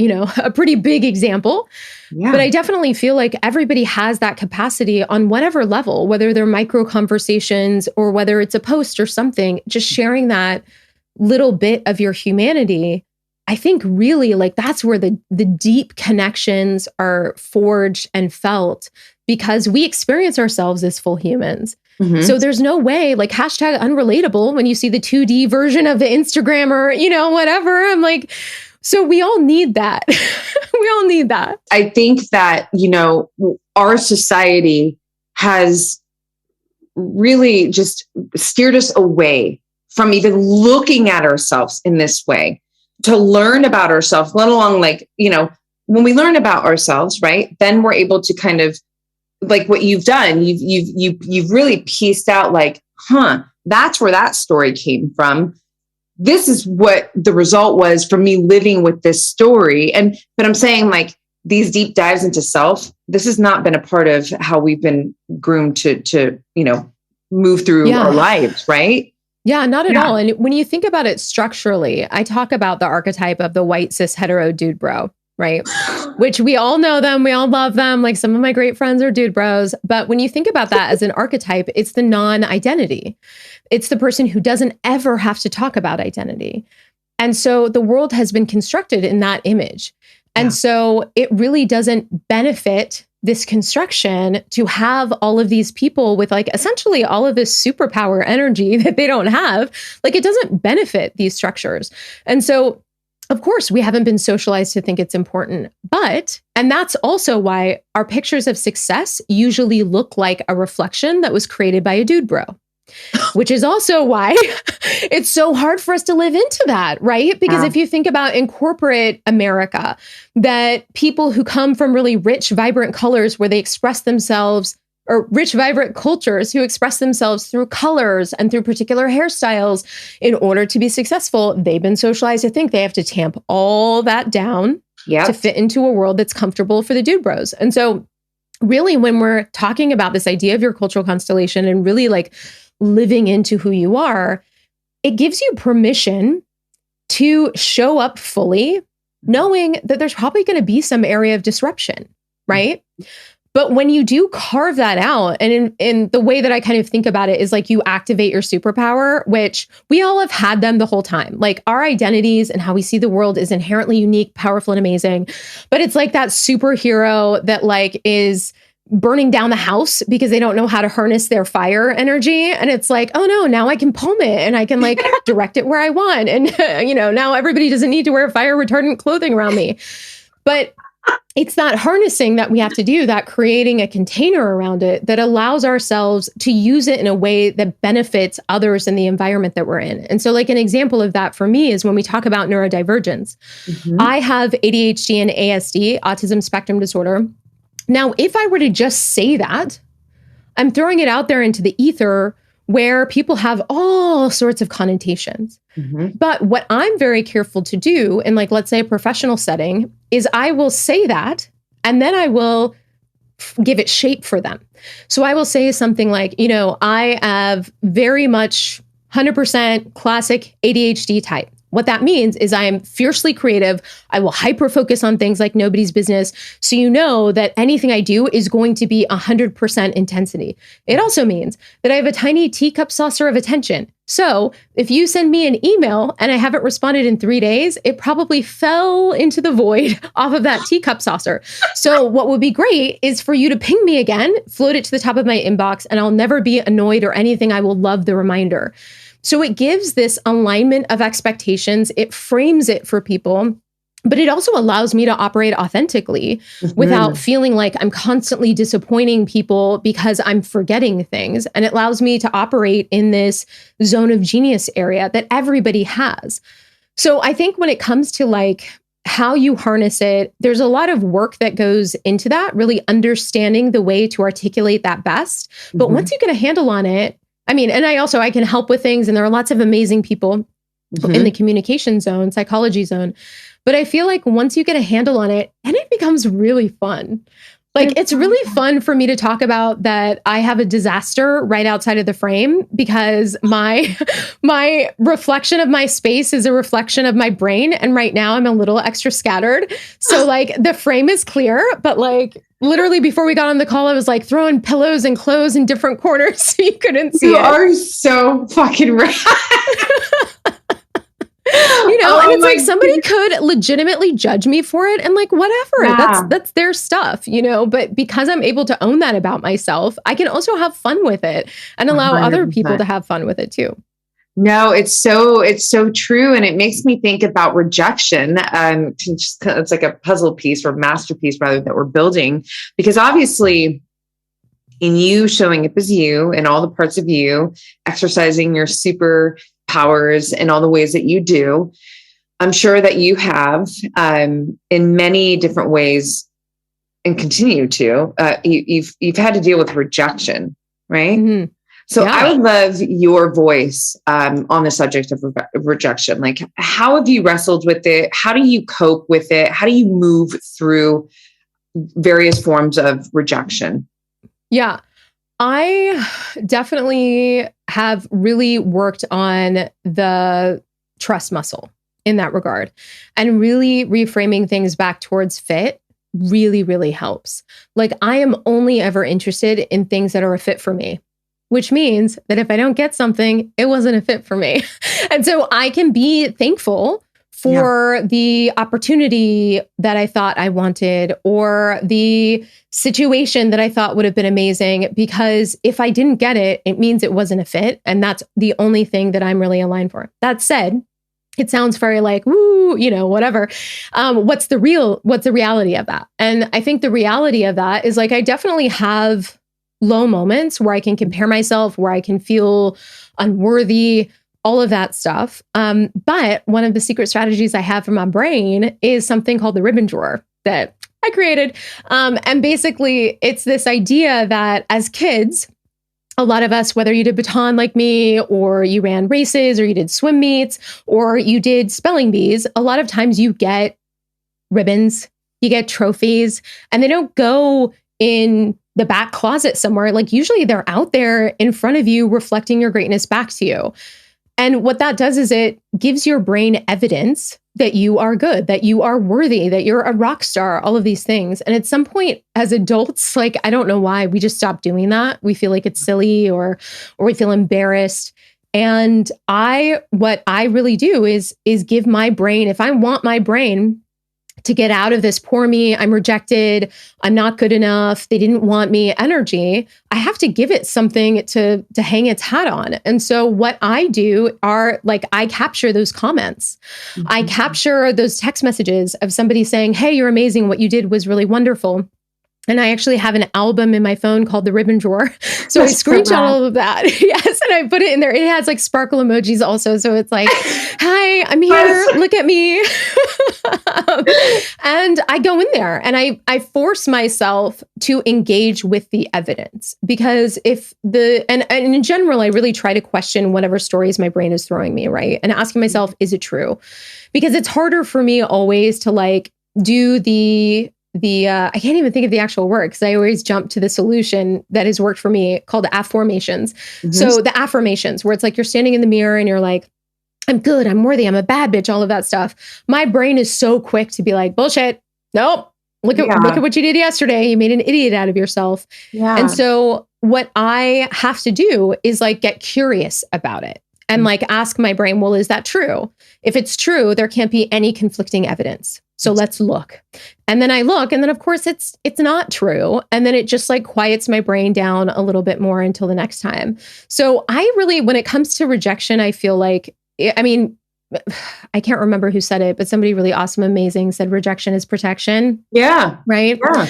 pretty big example, but I definitely feel like everybody has that capacity on whatever level, whether they're micro conversations or whether it's a post or something, just sharing that little bit of your humanity. I think really like that's where the deep connections are forged and felt, because we experience ourselves as full humans. Mm-hmm. So there's no way, like hashtag unrelatable, when you see the 2D version of the Instagram or, whatever, I'm like, so we all need that. We all need that. I think that, our society has really just steered us away from even looking at ourselves in this way, to learn about ourselves, let alone like, when we learn about ourselves, right, then we're able to kind of, like what you've done, you've really pieced out like, that's where that story came from. This is what the result was for me living with this story. But I'm saying like these deep dives into self, this has not been a part of how we've been groomed to move through our lives, right? Yeah, not at all. And when you think about it structurally, I talk about the archetype of the white cis hetero dude bro, right? Which we all know them. We all love them. Like some of my great friends are dude bros. But when you think about that as an archetype, it's the non-identity. It's the person who doesn't ever have to talk about identity. And so the world has been constructed in that image. And so it really doesn't benefit this construction to have all of these people with like essentially all of this superpower energy that they don't have. Like it doesn't benefit these structures. And so of course, we haven't been socialized to think it's important, and that's also why our pictures of success usually look like a reflection that was created by a dude bro, which is also why it's so hard for us to live into that, right? Because if you think about in corporate America, that people who come from really rich, vibrant colors where they express themselves, or rich, vibrant cultures who express themselves through colors and through particular hairstyles in order to be successful, they've been socialized to think they have to tamp all that down to fit into a world that's comfortable for the dude bros. And so really, when we're talking about this idea of your cultural constellation and really like living into who you are, it gives you permission to show up fully, knowing that there's probably going to be some area of disruption, right? But when you do carve that out, and in the way that I kind of think about it is like you activate your superpower, which we all have had them the whole time. Like our identities and how we see the world is inherently unique, powerful, and amazing. But it's like that superhero that like is burning down the house because they don't know how to harness their fire energy. And it's like, oh no, now I can palm it and I can like direct it where I want. And now everybody doesn't need to wear fire retardant clothing around me. But it's that harnessing that we have to do, that creating a container around it that allows ourselves to use it in a way that benefits others in the environment that we're in. And so like an example of that for me is when we talk about neurodivergence. Mm-hmm. I have ADHD and ASD, autism spectrum disorder. Now, if I were to just say that, I'm throwing it out there into the ether where people have all sorts of connotations. But what I'm very careful to do in, like, let's say a professional setting, is I will say that, and then I will give it shape for them. So I will say something like, I have very much 100% classic ADHD type. What that means is I am fiercely creative. I will hyper focus on things like nobody's business. So you know that anything I do is going to be 100% intensity. It also means that I have a tiny teacup saucer of attention. So if you send me an email and I haven't responded in 3 days, it probably fell into the void off of that teacup saucer. So what would be great is for you to ping me again, float it to the top of my inbox, and I'll never be annoyed or anything. I will love the reminder. So it gives this alignment of expectations. It frames it for people, but it also allows me to operate authentically without feeling like I'm constantly disappointing people because I'm forgetting things. And it allows me to operate in this zone of genius area that everybody has. So I think when it comes to like how you harness it, there's a lot of work that goes into that, really understanding the way to articulate that best. But once you get a handle on it, and I can help with things, and there are lots of amazing people in the communication zone, psychology zone. But I feel like once you get a handle on it, and it becomes really fun. Like, it's really fun for me to talk about that I have a disaster right outside of the frame, because my reflection of my space is a reflection of my brain. And right now I'm a little extra scattered. So like the frame is clear, but like literally before we got on the call, I was like throwing pillows and clothes in different corners so you couldn't see it. You are so fucking right. And it's like somebody could legitimately judge me for it, and like, whatever, that's their stuff, but because I'm able to own that about myself, I can also have fun with it and allow 100%. Other people to have fun with it too. No, it's so true. And it makes me think about rejection. It's like a puzzle piece or masterpiece rather that we're building, because obviously in you showing up as you and all the parts of you, exercising your super powers in all the ways that you do, I'm sure that you have in many different ways and continue to, you've had to deal with rejection, right? So yeah. I would love your voice on the subject of rejection. Like, how have you wrestled with it? How do you cope with it? How do you move through various forms of rejection? Yeah, I definitely have really worked on the trust muscle in that regard, and really reframing things back towards fit really, really helps. Like, I am only ever interested in things that are a fit for me, which means that if I don't get something, it wasn't a fit for me. And so I can be thankful for the opportunity that I thought I wanted, or the situation that I thought would have been amazing, because if I didn't get it, it means it wasn't a fit. And that's the only thing that I'm really aligned for. That said, it sounds very like, woo, whatever. What's the reality of that? And I think the reality of that is, like, I definitely have low moments where I can compare myself, where I can feel unworthy, all of that stuff. But one of the secret strategies I have for my brain is something called the ribbon drawer that I created. And basically, it's this idea that as kids, a lot of us, whether you did baton like me, or you ran races, or you did swim meets, or you did spelling bees, a lot of times you get ribbons, you get trophies, and they don't go in the back closet somewhere. Like, usually they're out there in front of you, reflecting your greatness back to you. And what that does is it gives your brain evidence that you are good, that you are worthy, that you're a rock star, all of these things. And at some point as adults, like, I don't know why, we just stop doing that. We feel like it's silly, or we feel embarrassed. And what I really do is give my brain, if I want my brain to get out of this poor me, I'm rejected, I'm not good enough, they didn't want me energy, I have to give it something to hang its hat on. And so what I do are, like, I capture those comments. I capture those text messages of somebody saying, hey, you're amazing, what you did was really wonderful. And I actually have an album in my phone called the Ribbon Drawer. So I screenshot all of that. Yes. And I put it in there. It has like sparkle emojis also. So it's like, hi, I'm here. Look at me. And I go in there and I force myself to engage with the evidence, because and in general, I really try to question whatever stories my brain is throwing me, right? And asking myself, is it true? Because it's harder for me always to like do I can't even think of the actual word, because I always jump to the solution that has worked for me called affirmations. Mm-hmm. So the affirmations where it's like you're standing in the mirror and you're like, I'm good, I'm worthy, I'm a bad bitch, all of that stuff. My brain is so quick to be like, bullshit. Nope. Look at what you did yesterday. You made an idiot out of yourself. Yeah. And so what I have to do is like get curious about it and like ask my brain, well, is that true? If it's true, there can't be any conflicting evidence. So let's look. And then I look, and then of course it's not true. And then it just like quiets my brain down a little bit more until the next time. So I really, when it comes to rejection, I feel like, I mean, I can't remember who said it, but somebody really awesome, amazing said rejection is protection. Yeah. Right. Yeah.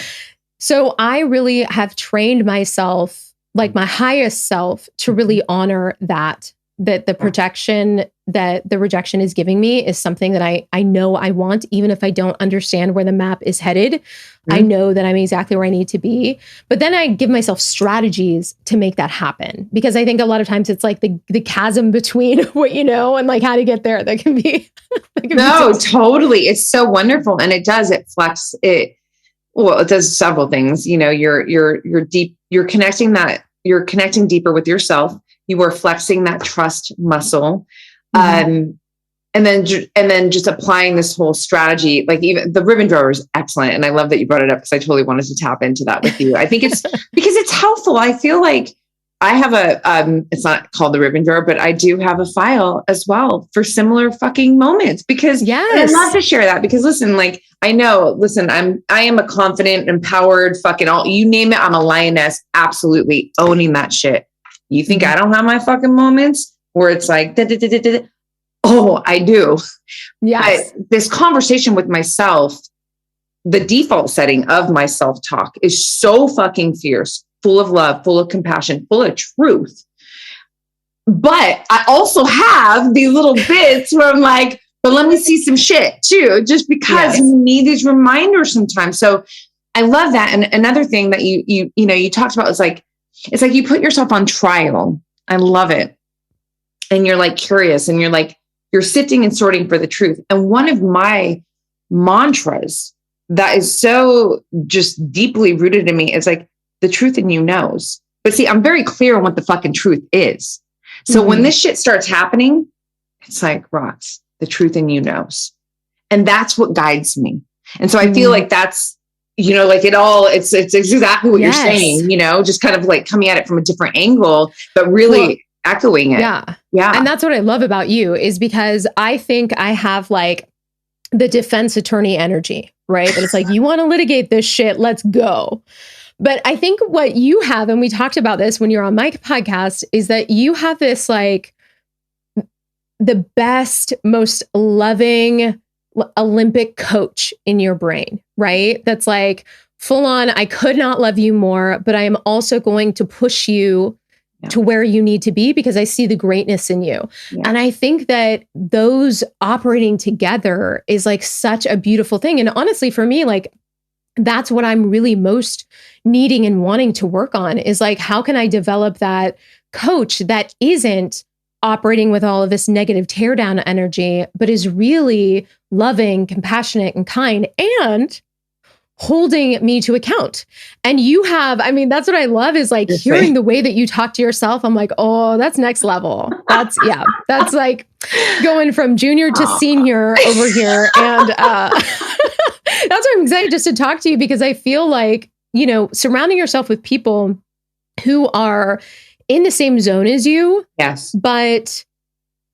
So I really have trained myself, like my highest self, to really honor that the protection that the rejection is giving me is something that I know I want, even if I don't understand where the map is headed. Mm-hmm. I know that I'm exactly where I need to be. But then I give myself strategies to make that happen, because I think a lot of times it's like the chasm between what you know and like how to get there that can be. Totally. It's so wonderful. And it does several things. You know, you're connecting deeper with yourself. You are flexing that trust muscle. Mm-hmm. And then just applying this whole strategy, like even the ribbon drawer is excellent. And I love that you brought it up, because I totally wanted to tap into that with you. I think it's because it's helpful. I feel like I have it's not called the ribbon drawer, but I do have a file as well for similar fucking moments, because I love to share that, because I am a confident, empowered, fucking you name it. I'm a lioness, absolutely owning that shit. You think I don't have my fucking moments where it's like, oh, I do. Yes. But this conversation with myself, the default setting of my self-talk is so fucking fierce, full of love, full of compassion, full of truth. But I also have these little bits where I'm like, but let me see some shit too, just because you need these reminders sometimes. So I love that. And another thing that you talked about is like, it's like you put yourself on trial. I love it. And you're like curious, and you're sifting and sorting for the truth. And one of my mantras that is so just deeply rooted in me is like, the truth in you knows. But see, I'm very clear on what the fucking truth is. So when this shit starts happening, it's like, Rox, the truth in you knows. And that's what guides me. And so I feel like that's, it's exactly what you're saying, just kind of like coming at it from a different angle, but really echoing it. Yeah. And that's what I love about you, is because I think I have like the defense attorney energy, right? And it's like, you want to litigate this shit, let's go. But I think what you have, and we talked about this when you're on my podcast, is that you have this like the best, most loving Olympic coach in your brain, right? That's like full on, I could not love you more, but I am also going to push you to where you need to be, because I see the greatness in you. Yeah. And I think that those operating together is like such a beautiful thing. And honestly, for me, like, that's what I'm really most needing and wanting to work on, is like, how can I develop that coach that isn't operating with all of this negative teardown energy, but is really loving, compassionate, and kind, and holding me to account. And you have, I mean, that's what I love, is like hearing the way that you talk to yourself. I'm like, oh, that's next level. That's like going from junior to senior over here. And that's why I'm excited just to talk to you, because I feel like, surrounding yourself with people who are in the same zone as you, but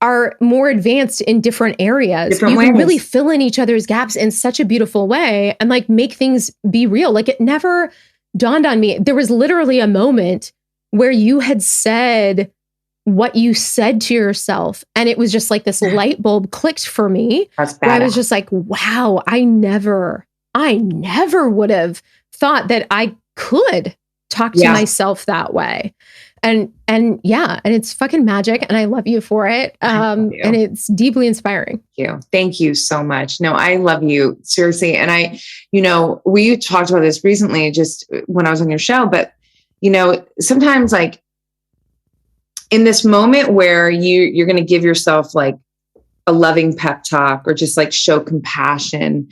are more advanced in different areas. You can really fill in each other's gaps in such a beautiful way, and like make things be real. Like, it never dawned on me. There was literally a moment where you had said what you said to yourself, and it was just like this light bulb clicked for me. Where I was just like, wow, I never would have thought that I could talk to myself that way. And it's fucking magic. And I love you for it. And it's deeply inspiring. Thank you so much. No, I love you. Seriously. And we talked about this recently, just when I was on your show, but sometimes like in this moment where you're going to give yourself like a loving pep talk or just like show compassion,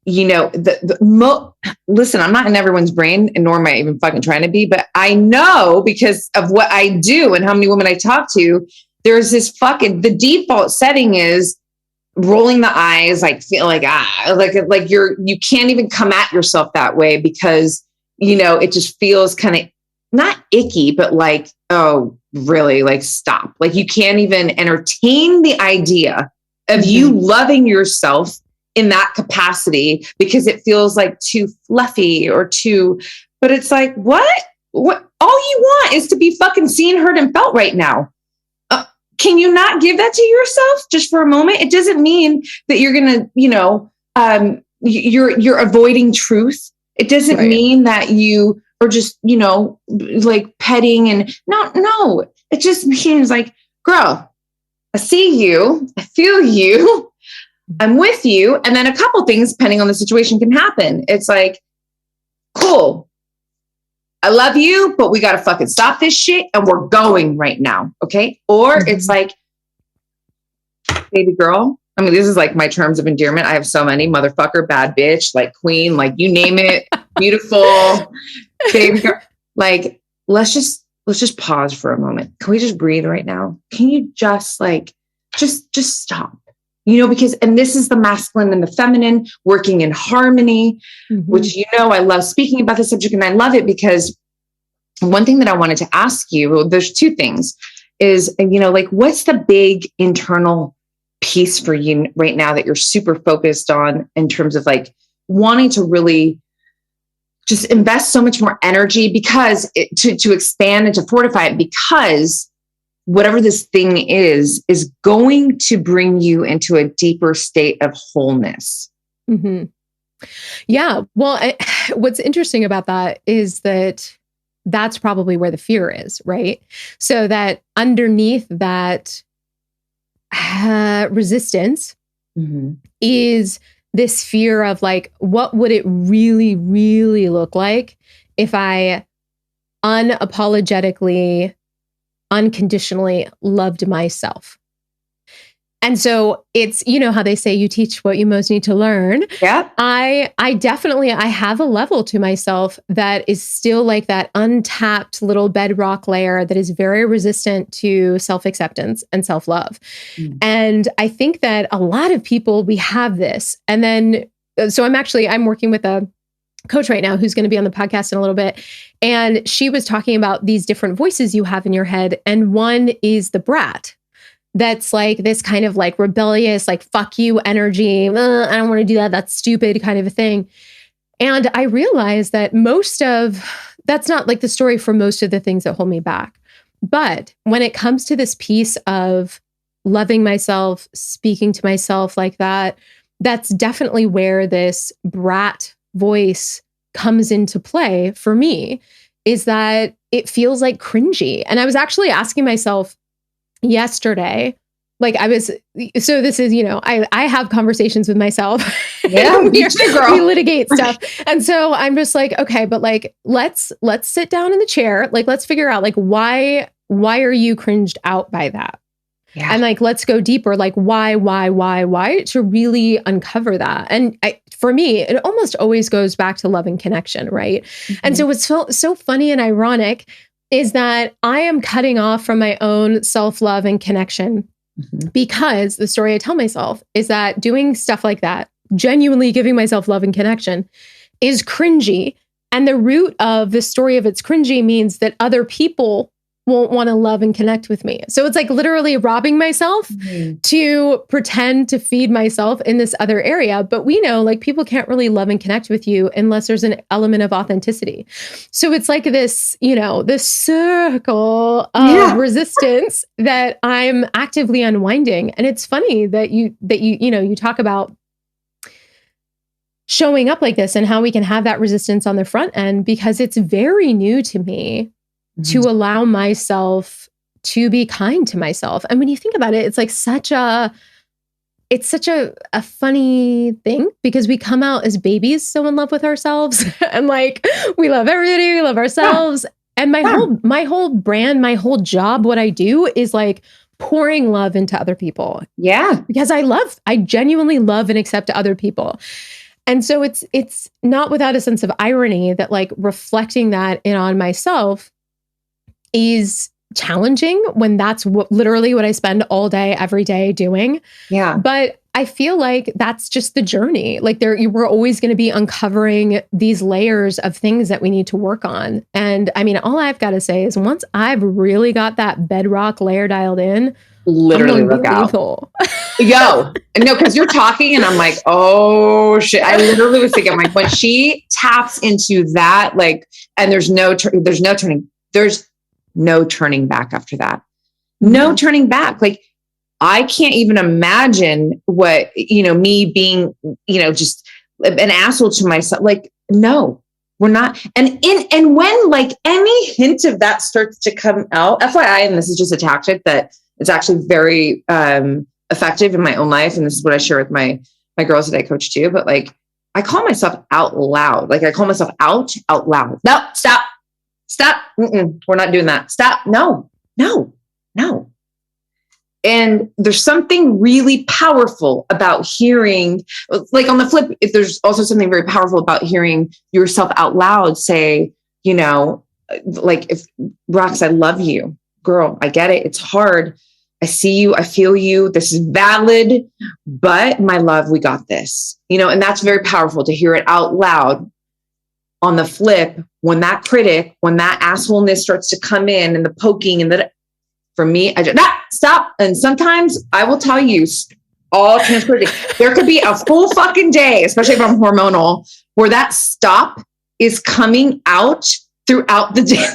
listen, I'm not in everyone's brain, and nor am I even fucking trying to be, but I know because of what I do and how many women I talk to, there's this the default setting is rolling the eyes, like feel like, you can't even come at yourself that way because, it just feels kind of not icky, but like, oh, really? Like, stop. Like you can't even entertain the idea of you loving yourself in that capacity because it feels like too fluffy but it's like, what all you want is to be fucking seen, heard, and felt right now. Can you not give that to yourself just for a moment? It doesn't mean that you're going to, you're avoiding truth. It doesn't mean that you are just, like petting and no, it just means like, girl, I see you, I feel you, I'm with you. And then a couple things, depending on the situation, can happen. It's like, cool, I love you, but we got to fucking stop this shit and we're going right now. Okay. Or it's like, baby girl. I mean, this is like my terms of endearment. I have so many: motherfucker, bad bitch, like queen, like you name it, beautiful, baby girl. Like, let's just pause for a moment. Can we just breathe right now? Can you just just stop? Because, and this is the masculine and the feminine working in harmony, which, I love speaking about this subject, and I love it because one thing that I wanted to ask you, there's two things is, like, what's the big internal piece for you right now that you're super focused on in terms of like wanting to really just invest so much more energy because to expand and to fortify it, because whatever this thing is going to bring you into a deeper state of wholeness. Mm-hmm. Yeah. Well, what's interesting about that is that that's probably where the fear is, right? So that underneath that resistance is this fear of like, what would it really, really look like if I unapologetically, unconditionally loved myself? And so it's, how they say you teach what you most need to learn. Yeah. I have a level to myself that is still like that untapped little bedrock layer that is very resistant to self-acceptance and self-love. And I think that a lot of people, we have this. And then, so I'm working with a coach right now who's going to be on the podcast in a little bit. And she was talking about these different voices you have in your head. And one is the brat. That's like this kind of like rebellious, like, fuck you energy. I don't want to do that. That's stupid kind of a thing. And I realized that that's not like the story for most of the things that hold me back. But when it comes to this piece of loving myself, speaking to myself like that, that's definitely where this brat voice comes into play for me, is that it feels like cringy. And I was actually asking myself yesterday, like so this is, I have conversations with myself. Yeah, me too, girl. We litigate stuff. And so I'm just like, okay, but like, let's sit down in the chair. Like, let's figure out like, why are you cringed out by that? Yeah. And like, let's go deeper. Like, why to really uncover that. And for me, it almost always goes back to love and connection. Right. And so what's so funny and ironic is that I am cutting off from my own self-love and connection because the story I tell myself is that doing stuff like that, genuinely giving myself love and connection, is cringy. And the root of the story of it's cringy means that other people won't want to love and connect with me. So it's like literally robbing myself to pretend to feed myself in this other area. But we know like people can't really love and connect with you unless there's an element of authenticity. So it's like this, this circle of resistance that I'm actively unwinding. And it's funny that you talk about showing up like this and how we can have that resistance on the front end, because it's very new to me to allow myself to be kind to myself. And when you think about it, it's like such a funny thing, because we come out as babies so in love with ourselves and like we love everybody, we love ourselves. And my whole brand, my whole job, what I do is like pouring love into other people. Yeah. Because I genuinely love and accept other people. And so it's not without a sense of irony that like reflecting that in on myself is challenging when that's literally what I spend all day, every day doing. Yeah. But I feel like that's just the journey. Like we're always going to be uncovering these layers of things that we need to work on. And I mean, all I've got to say is once I've really got that bedrock layer dialed in, literally look out. Yo, no, because you're talking and I'm like, oh shit. I literally was thinking, like, when she taps into that, like, and there's no turning back after that. No turning back. Like, I can't even imagine what, me being, just an asshole to myself. Like, no, we're not. And when like any hint of that starts to come out, FYI, and this is just a tactic that is actually very effective in my own life. And this is what I share with my girls that I coach too. But like, I call myself out loud. Like I call myself out loud. No, stop. We're not doing that. Stop. No. And there's something really powerful about hearing, like on the flip, if there's also something very powerful about hearing yourself out loud say, like, if Rox, I love you, girl, I get it. It's hard. I see you. I feel you. This is valid, but my love, we got this, and that's very powerful to hear it out loud. On the flip, when that assholeness starts to come in and the poking and for me, I just, stop. And sometimes I will tell you all transparency, there could be a full fucking day, especially if I'm hormonal, where that stop is coming out throughout the day.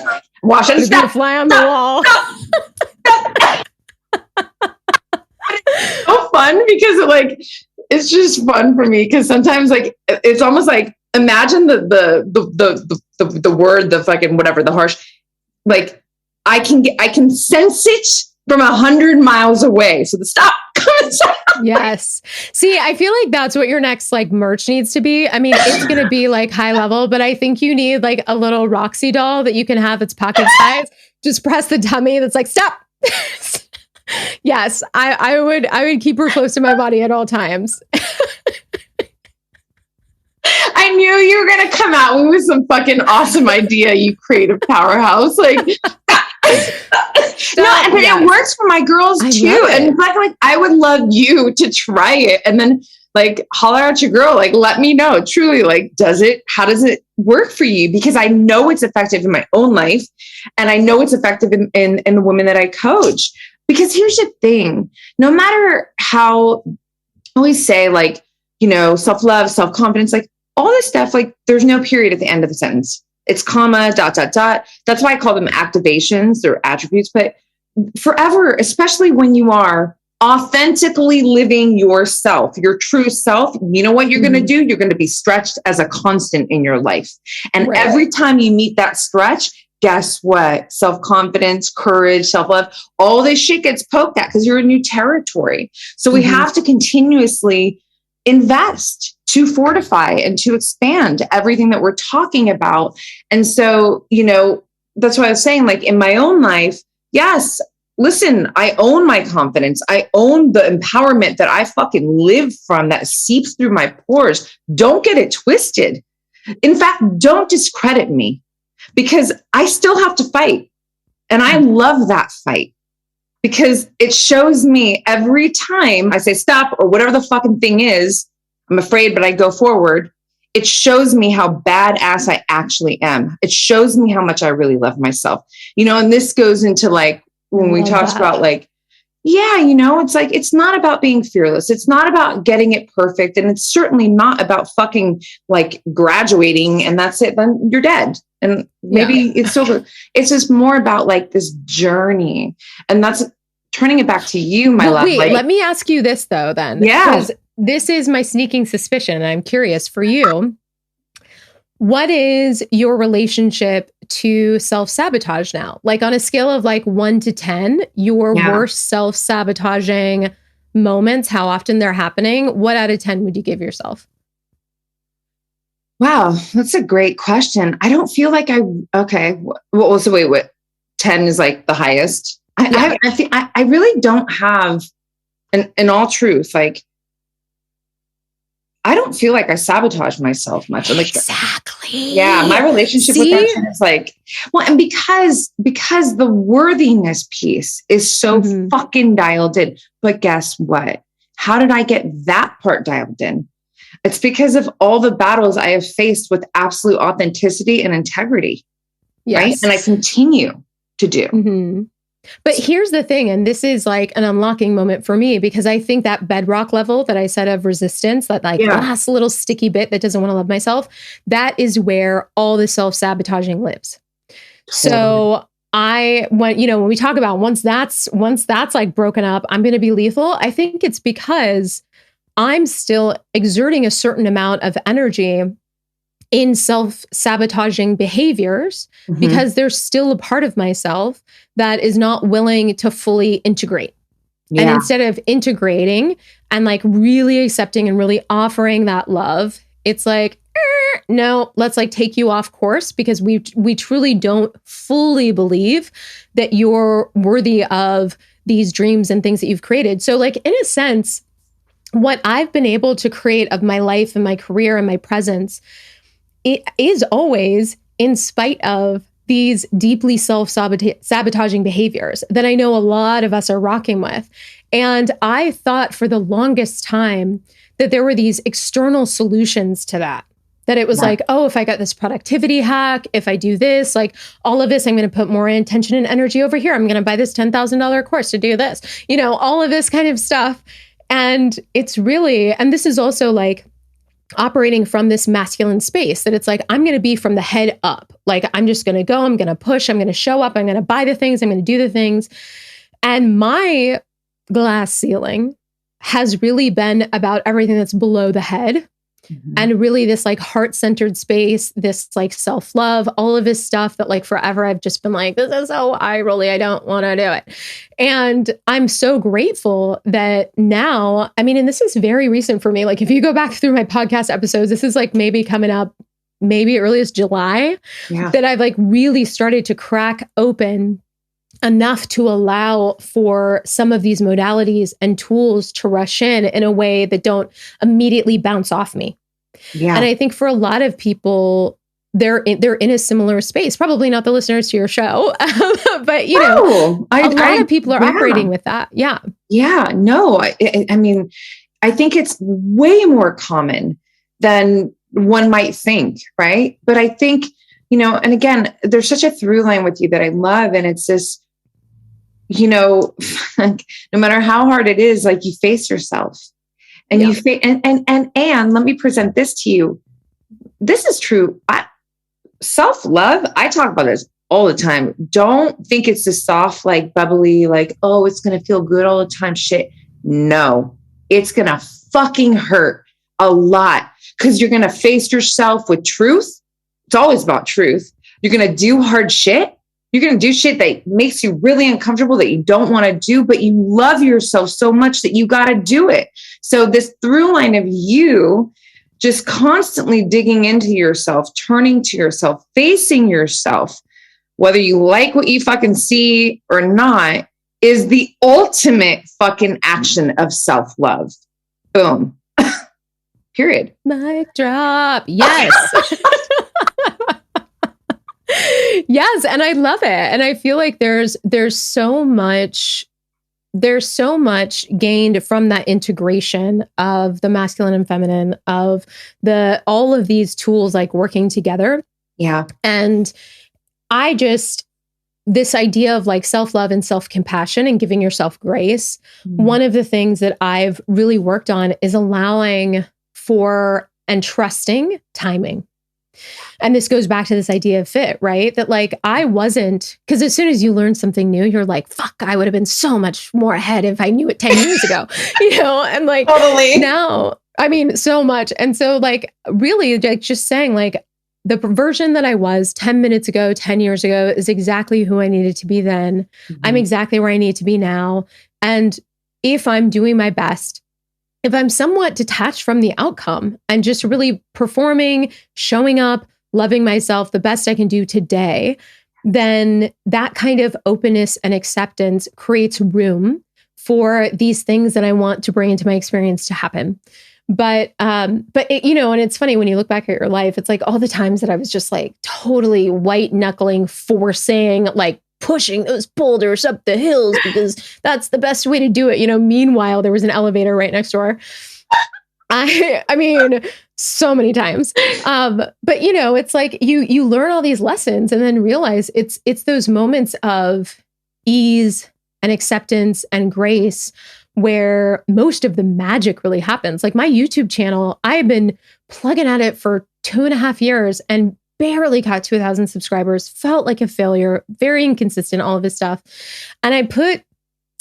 Wash it. Stop. Fly on the wall. Stop. It's so fun because it's just fun for me. Cause sometimes like, it's almost like, imagine the word, the fucking whatever, the harsh, like I can sense it from 100 miles away. So the stop. Yes. See, I feel like that's what your next like merch needs to be. I mean, it's going to be like high level, but I think you need like a little Roxy doll that you can have its pocket size. Just press the tummy that's like, stop. Yes. I would keep her close to my body at all times. I knew you were going to come out with some fucking awesome idea, you creative powerhouse. Like, it works for my girls too. And in fact, like, I would love you to try it and then like holler at your girl, like, let me know truly, like, how does it work for you? Because I know it's effective in my own life. And I know it's effective in the women that I coach. Because here's the thing, no matter how, I always say like, self-love, self-confidence, like all this stuff, like there's no period at the end of the sentence. It's comma, ... That's why I call them activations. They're attributes, but forever, especially when you are authentically living yourself, your true self, you know what you're going to do? You're going to be stretched as a constant in your life. And every time you meet that stretch, guess what? Self-confidence, courage, self-love, all this shit gets poked at because you're in new territory. So we have to continuously invest to fortify and to expand everything that we're talking about. And so, that's what I was saying, like in my own life, yes, listen, I own my confidence. I own the empowerment that I fucking live from that seeps through my pores. Don't get it twisted. In fact, don't discredit me because I still have to fight. And I love that fight because it shows me every time I say stop or whatever the fucking thing is, I'm afraid, but I go forward. It shows me how badass I actually am. It shows me how much I really love myself, and this goes into like, when we talked about like, it's like, it's not about being fearless. It's not about getting it perfect. And it's certainly not about fucking like graduating and that's it. Then you're dead. And maybe it's just more about like this journey. And that's turning it back to you, my love. Wait, let me ask you this though, then. Yeah. this is my sneaking suspicion. I'm curious for you. What is your relationship to self-sabotage now? Like on a scale of like 1 to 10, your worst self-sabotaging moments, how often they're happening, what out of 10 would you give yourself? Wow, that's a great question. I don't feel like okay. Well, so wait, 10 is like the highest? I really don't have, in all truth, like, I don't feel like I sabotage myself much. Like, exactly. Yeah, my relationship with that is like, well, and because the worthiness piece is so fucking dialed in. But guess what? How did I get that part dialed in? It's because of all the battles I have faced with absolute authenticity and integrity. Yes. Right? And I continue to do. Mm-hmm. But here's the thing, and this is like an unlocking moment for me, because I think that bedrock level that I said of resistance, that like last little sticky bit that doesn't want to love myself, that is where all the self-sabotaging lives. So when we talk about once that's like broken up, I'm going to be lethal. I think it's because I'm still exerting a certain amount of energy in self-sabotaging behaviors because there's still a part of myself that is not willing to fully integrate. Yeah. And instead of integrating and like really accepting and really offering that love, it's like, no, let's like take you off course because we truly don't fully believe that you're worthy of these dreams and things that you've created. So like in a sense, what I've been able to create of my life and my career and my presence, it is always in spite of these deeply self-sabotaging behaviors that I know a lot of us are rocking with. And I thought for the longest time that there were these external solutions to that. That it was like, oh, if I got this productivity hack, if I do this, like all of this, I'm going to put more intention and energy over here. I'm going to buy this $10,000 course to do this, all of this kind of stuff. And it's really, and this is also like operating from this masculine space that it's like, I'm going to be from the head up. Like, I'm just going to go, I'm going to push, I'm going to show up, I'm going to buy the things, I'm going to do the things. And my glass ceiling has really been about everything that's below the head. And really this like heart-centered space, this like self-love, all of this stuff that like forever I've just been like, this is so I don't want to do it. And I'm so grateful that now, I mean, and this is very recent for me. Like if you go back through my podcast episodes, this is like maybe coming up, maybe early as July, that I've like really started to crack open enough to allow for some of these modalities and tools to rush in a way that don't immediately bounce off me. Yeah. And I think for a lot of people, they're in a similar space, probably not the listeners to your show, but a lot of people are operating with that. Yeah. Yeah. No, I mean, I think it's way more common than one might think. Right. But I think, and again, there's such a through line with you that I love. And it's this, no matter how hard it is, like you face yourself and you face, and let me present this to you. This is true. Self-love. I talk about this all the time. Don't think it's this soft, like bubbly, like, oh, it's going to feel good all the time. Shit. No, it's going to fucking hurt a lot because you're going to face yourself with truth. It's always about truth. You're going to do hard shit. You're going to do shit that makes you really uncomfortable that you don't want to do, but you love yourself so much that you got to do it. So this through line of you just constantly digging into yourself, turning to yourself, facing yourself, whether you like what you fucking see or not, is the ultimate fucking action of self-love. Boom. Period. Mic drop. Yes. Yes. And I love it. And I feel like there's so much gained from that integration of the masculine and feminine, of all of these tools like working together. Yeah. And this idea of like self-love and self-compassion and giving yourself grace. One of the things that I've really worked on is allowing for and trusting timing. And this goes back to this idea of fit, right? That like, I wasn't, because as soon as you learn something new, you're like, fuck, I would have been so much more ahead if I knew it 10 years ago, and like Totally. now, I mean, so much. And so like, really like just saying like, the version that I was 10 minutes ago, 10 years ago is exactly who I needed to be then. Mm-hmm. I'm exactly where I need to be now. And if I'm doing my best, if I'm somewhat detached from the outcome and just really performing, showing up, loving myself the best I can do today, then that kind of openness and acceptance creates room for these things that I want to bring into my experience to happen. But it, and it's funny when you look back at your life, it's like all the times that I was just like totally white knuckling, forcing, like pushing those boulders up the hills because that's the best way to do it. Meanwhile, there was an elevator right next door. I mean, so many times. But it's like you learn all these lessons and then realize it's those moments of ease and acceptance and grace where most of the magic really happens. Like my YouTube channel, I've been plugging at it for 2.5 years and barely got to 1,000 subscribers, felt like a failure, very inconsistent, all of this stuff. And I put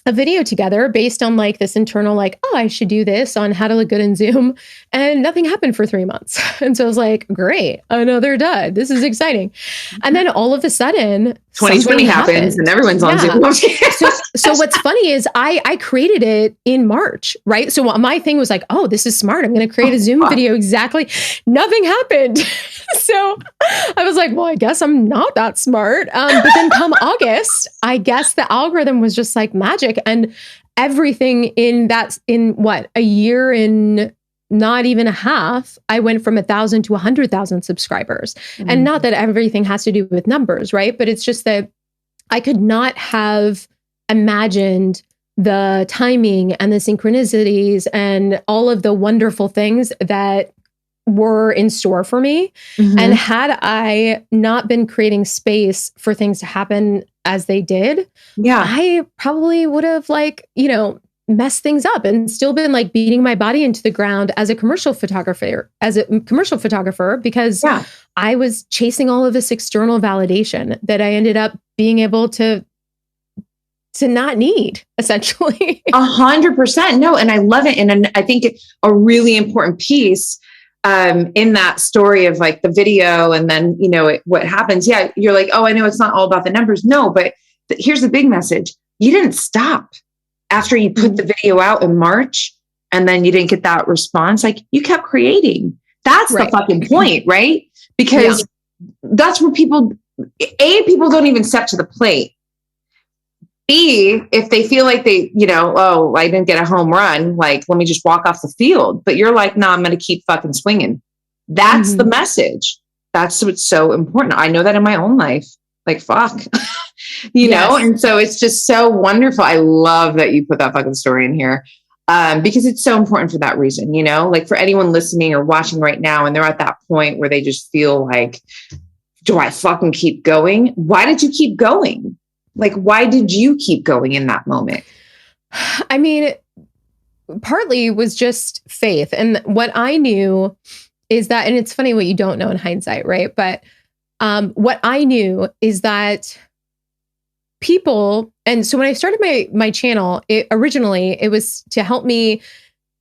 a video together based on like this internal, like, oh, I should do this on how to look good in Zoom. And nothing happened for 3 months. And so I was like, great, another dud. This is exciting. And then all of a sudden, 2020 happens and everyone's on Zoom. So what's funny is I created it in March, right? So my thing was like, oh, this is smart. I'm going to create a Zoom video exactly. Nothing happened. So I was like, well, I guess I'm not that smart. But then come August, I guess the algorithm was just like magic. And everything in a year and not even a half, I went from 1,000 to 100,000 subscribers. Mm-hmm. And not that everything has to do with numbers, right? But it's just that I could not have imagined the timing and the synchronicities and all of the wonderful things that were in store for me. Mm-hmm. And had I not been creating space for things to happen as they did, I probably would have messed things up and still been like beating my body into the ground as a commercial photographer, because I was chasing all of this external validation that I ended up being able to not need, essentially. 100%. No, and I love it. And I think a really important piece in that story of like the video and then, what happens. Yeah. You're like, oh, I know it's not all about the numbers. No, but here's the big message. You didn't stop after you put the video out in March and then you didn't get that response. Like you kept creating. That's the fucking point, right? Because that's where people don't even step to the plate. B, if they feel like they, oh, I didn't get a home run, like, let me just walk off the field. But you're like, no, I'm going to keep fucking swinging. That's the message. That's what's so important. I know that in my own life, like, fuck, know? And so it's just so wonderful. I love that you put that fucking story in here because it's so important for that reason, like for anyone listening or watching right now, and they're at that point where they just feel like, do I fucking keep going? Why did you keep going? Like, why did you keep going in that moment? I mean, partly was just faith. And what I knew is that, and it's funny what you don't know in hindsight, right? But what I knew is that people, and so when I started my channel, originally it was to help me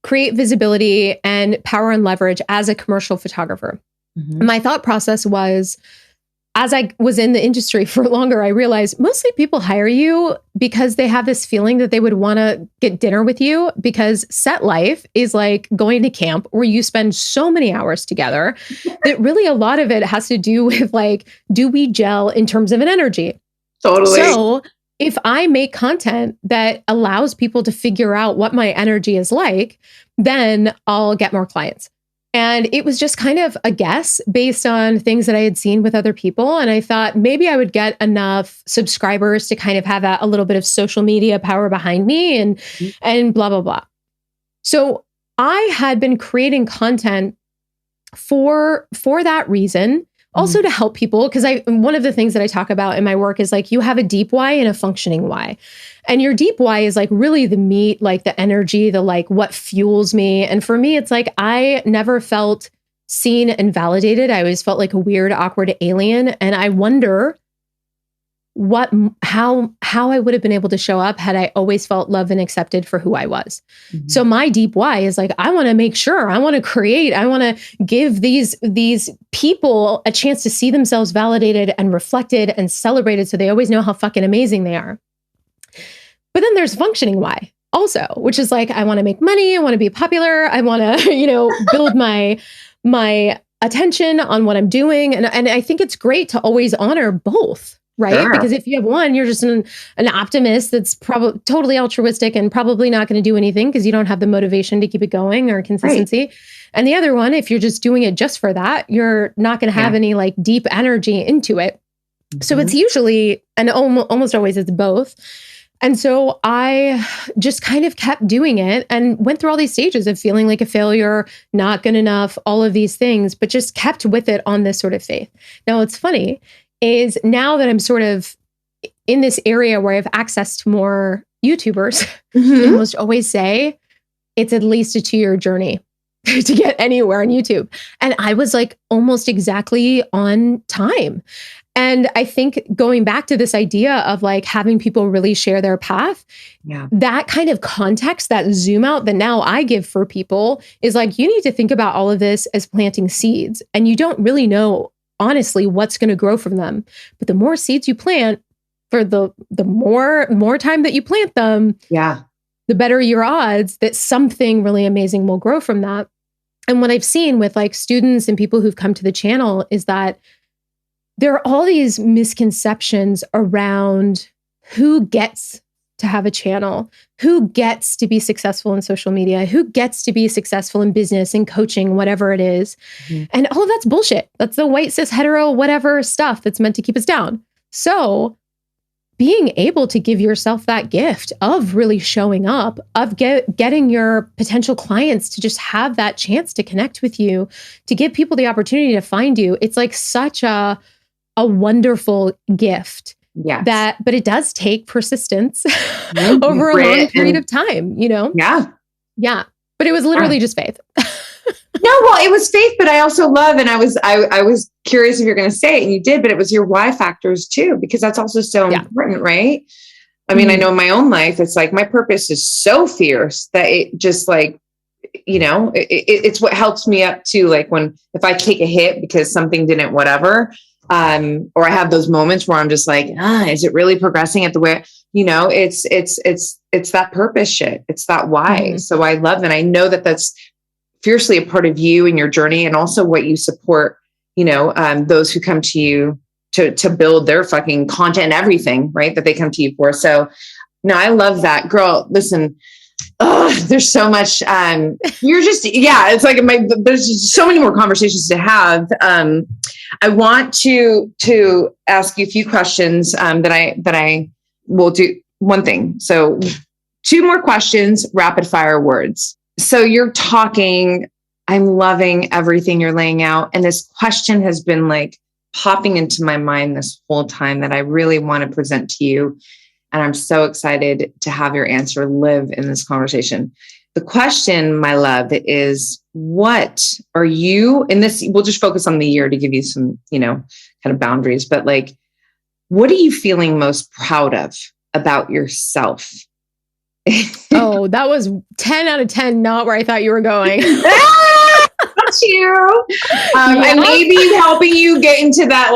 create visibility and power and leverage as a commercial photographer. Mm-hmm. My thought process was, as I was in the industry for longer, I realized mostly people hire you because they have this feeling that they would want to get dinner with you, because set life is like going to camp where you spend so many hours together that really a lot of it has to do with like, do we gel in terms of an energy? Totally. So if I make content that allows people to figure out what my energy is like, then I'll get more clients. And it was just kind of a guess based on things that I had seen with other people. And I thought maybe I would get enough subscribers to kind of have a little bit of social media power behind me and blah, blah, blah. So I had been creating content for that reason, also to help people. Because one of the things that I talk about in my work is like, you have a deep why and a functioning why. And your deep why is like really the meat, like the energy, the like what fuels me. And for me, it's like, I never felt seen and validated. I always felt like a weird, awkward alien. And I wonder how I would have been able to show up had I always felt loved and accepted for who I was. Mm-hmm. So my deep why is like, I want to make sure, I want to create, I want to give these people a chance to see themselves validated and reflected and celebrated so they always know how fucking amazing they are. But then there's functioning why also, which is like, I want to make money, I want to be popular, I want to, build my attention on what I'm doing. And I think it's great to always honor both. Right. Sure. Because if you have one, you're just an optimist that's probably totally altruistic and probably not going to do anything because you don't have the motivation to keep it going or consistency. Right. And the other one, if you're just doing it just for that, you're not going to have any like deep energy into it. Mm-hmm. So it's usually, and almost always it's both. And so I just kind of kept doing it and went through all these stages of feeling like a failure, not good enough, all of these things, but just kept with it on this sort of faith. Now, what's funny is now that I'm sort of in this area where I have access to more YouTubers, they almost always say it's at least a 2-year journey to get anywhere on YouTube. And I was like almost exactly on time. And I think going back to this idea of like having people really share their path, that kind of context, that zoom out that now I give for people is like, you need to think about all of this as planting seeds. And you don't really know honestly what's going to grow from them. But the more seeds you plant, for the more time that you plant them, the better your odds that something really amazing will grow from that. And what I've seen with like students and people who've come to the channel is that there are all these misconceptions around who gets to have a channel, who gets to be successful in social media, who gets to be successful in business and coaching, whatever it is. Mm-hmm. And all of that's bullshit. That's the white, cis, hetero, whatever stuff that's meant to keep us down. So being able to give yourself that gift of really showing up, of getting your potential clients to just have that chance to connect with you, to give people the opportunity to find you, it's like such a wonderful gift. Yes. But it does take persistence over a long period of time, Yeah. But it was literally just faith. No, well, it was faith, but I also love, and I was curious if you're going to say it, and you did, but it was your why factors too, because that's also so important, right? I mean, I know in my own life, it's like my purpose is so fierce that it just like, it's what helps me up to like if I take a hit because something didn't, whatever. Or I have those moments where I'm just like, is it really progressing at the way, it's that purpose shit. It's that why. Mm-hmm. So I love, and I know that that's fiercely a part of you and your journey, and also what you support, those who come to you to build their fucking content and everything, right, that they come to you for. So no, I love that. Girl, listen, there's so much, you're just, it's like there's just so many more conversations to have. I want to ask you a few questions, that I will do one thing. So 2 more questions, rapid fire words. So you're talking, I'm loving everything you're laying out. And this question has been like popping into my mind this whole time that I really want to present to you. And I'm so excited to have your answer live in this conversation. The question, my love, is what are you, in this, we'll just focus on the year to give you some, kind of boundaries, but like, what are you feeling most proud of about yourself? Oh, that was 10 out of 10, not where I thought you were going. That's you. And maybe helping you get into that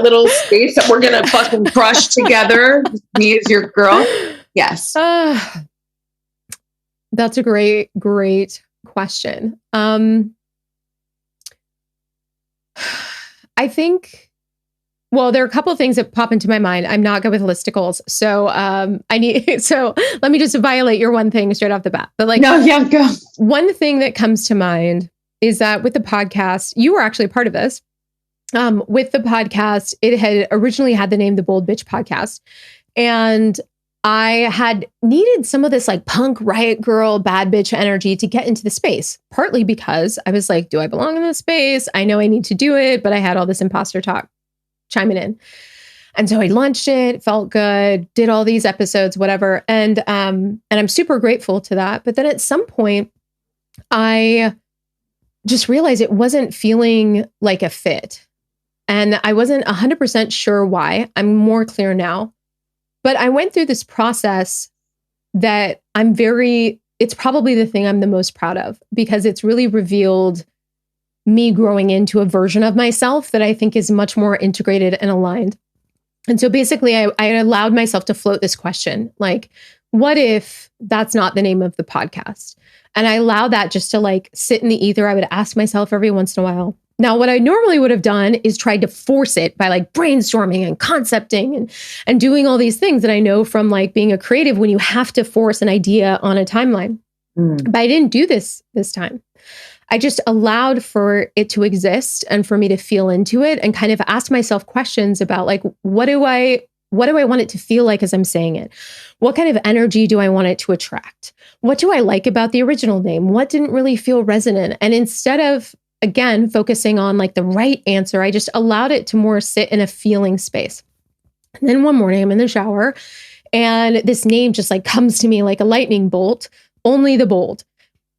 little space that we're going to fucking crush together. Me as your girl. Yes. That's a great question. I think, well, there are a couple of things that pop into my mind. I'm not good with listicles. So let me just violate your one thing straight off the bat. But go. One thing that comes to mind is that with the podcast, you were actually a part of this. With the podcast, it had originally had the name The Bold Bitch Podcast. And I had needed some of this like punk riot girl, bad bitch energy to get into the space, partly because I was like, do I belong in this space? I know I need to do it, but I had all this imposter talk chiming in. And so I launched it, felt good, did all these episodes, whatever. And I'm super grateful to that. But then at some point, I just realized it wasn't feeling like a fit. And I wasn't 100% sure why. I'm more clear now. But I went through this process that it's probably the thing I'm the most proud of, because it's really revealed me growing into a version of myself that I think is much more integrated and aligned. And so basically, I allowed myself to float this question, like, what if that's not the name of the podcast? And I allow that just to like sit in the ether. I would ask myself every once in a while. Now, what I normally would have done is tried to force it by like brainstorming and concepting and doing all these things that I know from like being a creative, when you have to force an idea on a timeline. But I didn't do this time. I just allowed for it to exist and for me to feel into it and kind of ask myself questions about like, what do I want it to feel like as I'm saying it? What kind of energy do I want it to attract? What do I like about the original name? What didn't really feel resonant? And instead of, again, focusing on like the right answer, I just allowed it to more sit in a feeling space. And then one morning I'm in the shower and this name just like comes to me like a lightning bolt, Only the Bold.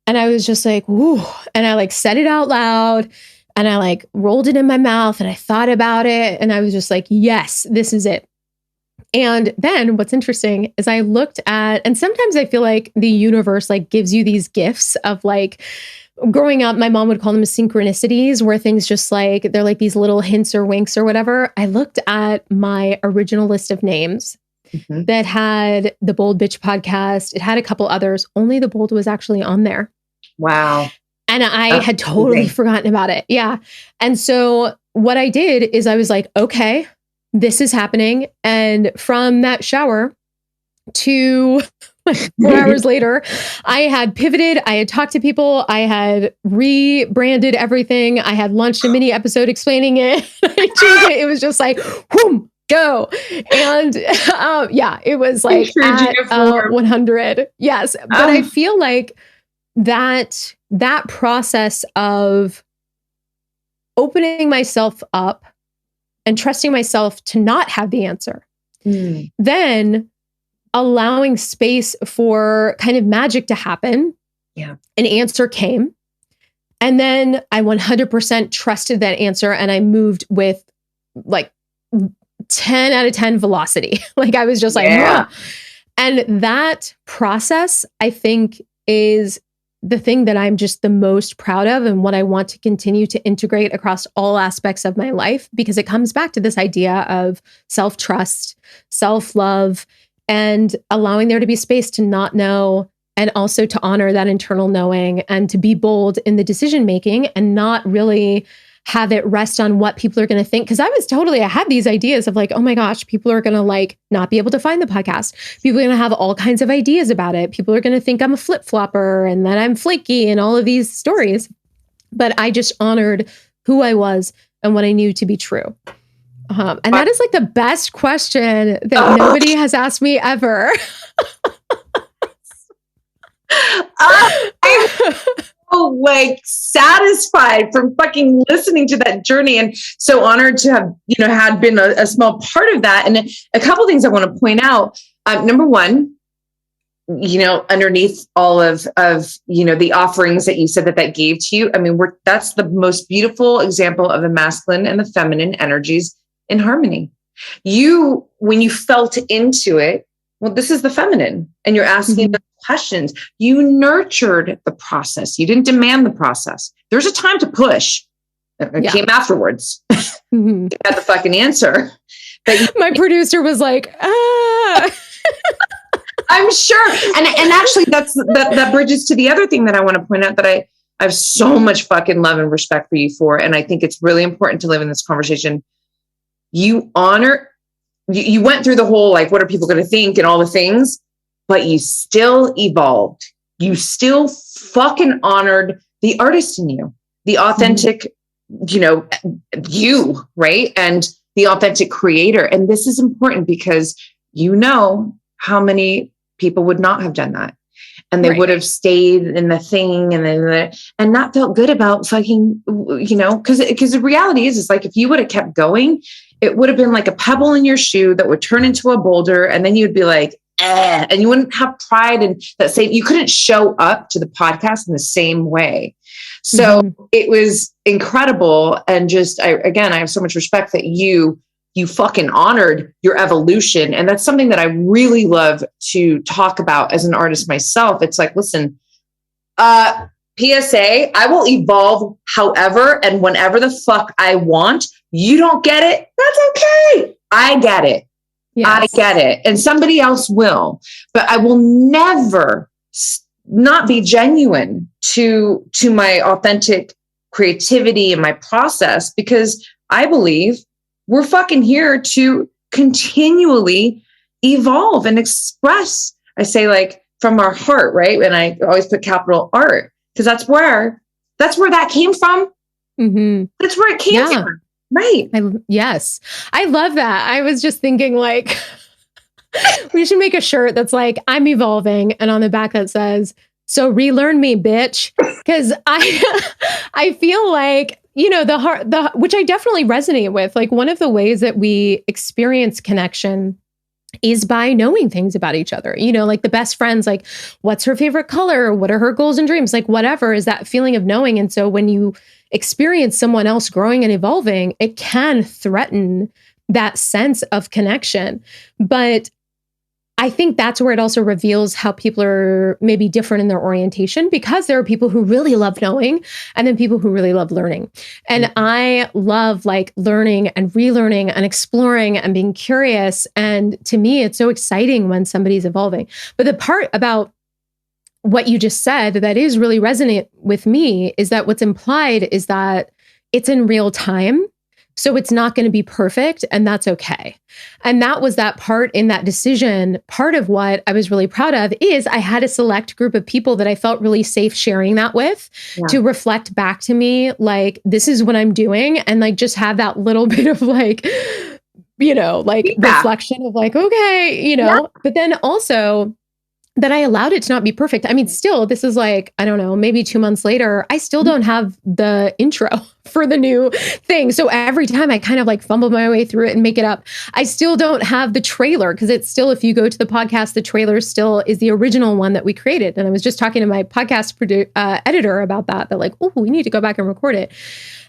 And I was just like, ooh, and I like said it out loud and I like rolled it in my mouth and I thought about it. And I was just like, yes, this is it. And then what's interesting is I looked at, and sometimes I feel like the universe like gives you these gifts of like, growing up, my mom would call them synchronicities, where things just like, they're like these little hints or winks or whatever. I looked at my original list of names that had the Bold Bitch podcast. It had a couple others. Only the Bold was actually on there. Wow. And I had totally forgotten about it. Yeah. And so what I did is I was like, okay, this is happening. And from that shower to 4 hours later, I had pivoted. I had talked to people. I had rebranded everything. I had launched a mini episode explaining it. I changed it. It was just like, whoom, go. And yeah, it was like at 100. Yes. But I feel like that process of opening myself up and trusting myself to not have the answer, then allowing space for kind of magic to happen. Yeah. An answer came. And then I 100% trusted that answer. And I moved with like 10 out of 10 velocity. Like I was just like, yeah. And that process, I think, is the thing that I'm just the most proud of and what I want to continue to integrate across all aspects of my life, because it comes back to this idea of self-trust, self-love, and allowing there to be space to not know, and also to honor that internal knowing and to be bold in the decision making and not really have it rest on what people are going to think. Because I had these ideas of like, oh my gosh, people are going to like not be able to find the podcast. People are going to have all kinds of ideas about it. People are going to think I'm a flip-flopper and that I'm flaky and all of these stories. But I just honored who I was and what I knew to be true. And that is like the best question that nobody has asked me ever. Like satisfied from fucking listening to that journey, and so honored to have, had been a small part of that. And a couple of things I want to point out. Number one, underneath all of the offerings that you said that gave to you, I mean, that's the most beautiful example of the masculine and the feminine energies in harmony. When you felt into it, well, this is the feminine, and you're asking the questions. You nurtured the process. You didn't demand the process. There's a time to push. It came afterwards. You had the fucking answer. But my producer was like, I'm sure. And actually that bridges to the other thing that I want to point out that I have so much fucking love and respect for you for. And I think it's really important to live in this conversation. You went through the whole, like, what are people going to think and all the things, but you still evolved. You still fucking honored the artist in you, the authentic, you, right? And the authentic creator. And this is important because how many people would not have done that. And they would have stayed in the thing and not felt good about fucking, because the reality is like, if you would have kept going, it would have been like a pebble in your shoe that would turn into a boulder. And then you'd be like, and you wouldn't have pride in that you couldn't show up to the podcast in the same way. So it was incredible. And just, I have so much respect that you fucking honored your evolution. And that's something that I really love to talk about as an artist myself. It's like, listen, PSA, I will evolve however and whenever the fuck I want. You don't get it? That's okay. I get it. Yes. I get it. And somebody else will. But I will never not be genuine to my authentic creativity and my process, because I believe we're fucking here to continually evolve and express. I say, like, from our heart, right? And I always put capital art, because that's where that came from. Mm-hmm. That's where it came from. Right. Yes. I love that. I was just thinking, like, we should make a shirt that's like, I'm evolving. And on the back that says, so relearn me, bitch. Because I feel like, you know, which I definitely resonate with, like, one of the ways that we experience connection is by knowing things about each other. You know, like the best friends, like, what's her favorite color? What are her goals and dreams? Like, whatever is that feeling of knowing. And so when you experience someone else growing and evolving, it can threaten that sense of connection. But I think that's where it also reveals how people are maybe different in their orientation, because there are people who really love knowing and then people who really love learning. And I love, like, learning and relearning and exploring and being curious. And to me, it's so exciting when somebody's evolving. But the part about what you just said that is really resonant with me is that what's implied is that it's in real time. So it's not going to be perfect, and that's okay. And that was that part in that decision. Part of what I was really proud of is I had a select group of people that I felt really safe sharing that with, to reflect back to me, like, this is what I'm doing. And, like, just have that little bit of, like, you know, like reflection of, like, okay, you know, but then also that I allowed it to not be perfect. I mean, still, this is like, I don't know, maybe 2 months later, I still don't have the intro for the new thing. So every time I kind of, like, fumble my way through it and make it up. I still don't have the trailer, because it's still, if you go to the podcast, the trailer still is the original one that we created. And I was just talking to my podcast editor about that like, oh, we need to go back and record it.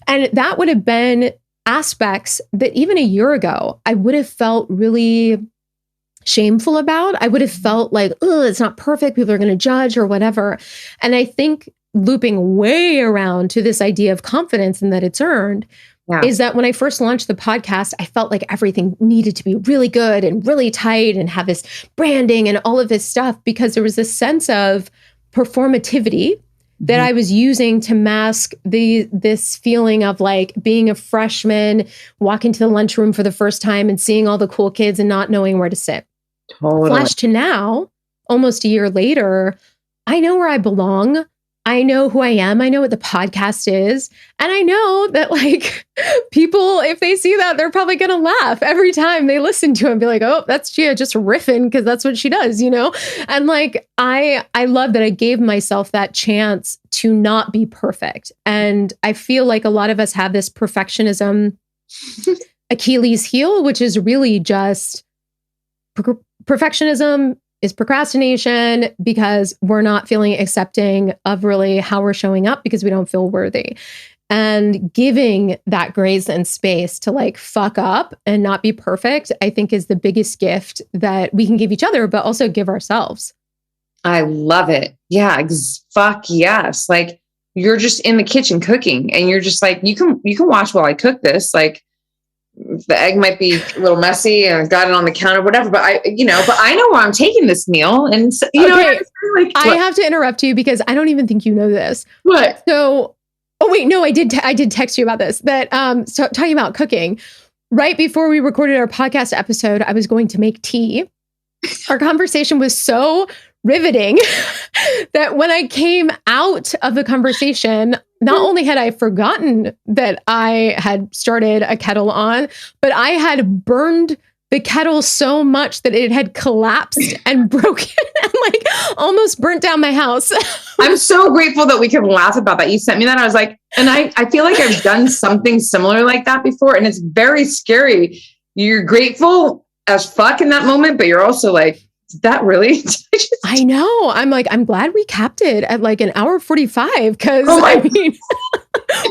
And that would have been aspects that even a year ago, I would have felt really shameful about. I would have felt like, oh, it's not perfect. People are going to judge or whatever. And I think looping way around to this idea of confidence and that it's earned is that when I first launched the podcast, I felt like everything needed to be really good and really tight and have this branding and all of this stuff, because there was this sense of performativity that I was using to mask this feeling of, like, being a freshman, walking to the lunchroom for the first time and seeing all the cool kids and not knowing where to sit. Totally. Flash to now, almost a year later, I know where I belong. I know who I am. I know what the podcast is. And I know that, like, people, if they see that, they're probably going to laugh every time they listen to it and be like, oh, that's Gia just riffing, because that's what she does, you know? And, like, I love that I gave myself that chance to not be perfect. And I feel like a lot of us have this perfectionism Achilles heel, which is really just perfectionism is procrastination, because we're not feeling accepting of really how we're showing up because we don't feel worthy. And giving that grace and space to, like, fuck up and not be perfect, I think, is the biggest gift that we can give each other, but also give ourselves. I love it. Yeah. Fuck yes. Like, you're just in the kitchen cooking and you're just like, you can watch while I cook this. Like, the egg might be a little messy and I got it on the counter, whatever, but I know where I'm taking this meal. And so, you know, like, I have to interrupt you because I don't even think you know this. What? So, oh wait, no, I did text you about this, that, so talking about cooking, right before we recorded our podcast episode, I was going to make tea. Our conversation was so riveting that when I came out of the conversation, not only had I forgotten that I had started a kettle on, but I had burned the kettle so much that it had collapsed and broken and, like, almost burnt down my house. I'm so grateful that we can laugh about that. You sent me that. I was like, and I feel like I've done something similar like that before. And it's very scary. You're grateful as fuck in that moment, but you're also like, Did that really? I know. I'm like, I'm glad we capped it at like an hour 45 because I mean,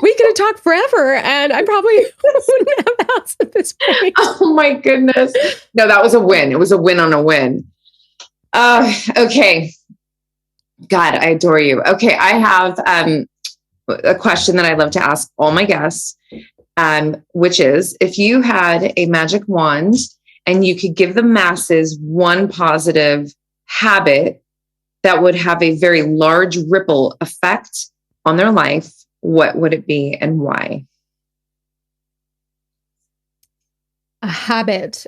we could have talked forever and I probably wouldn't have the house at this point. Oh my goodness. No, that was a win. It was a win on a win. Okay. God, I adore you. Okay. I have a question that I love to ask all my guests, which is, if you had a magic wand and you could give the masses one positive habit that would have a very large ripple effect on their life, what would it be and why? A habit.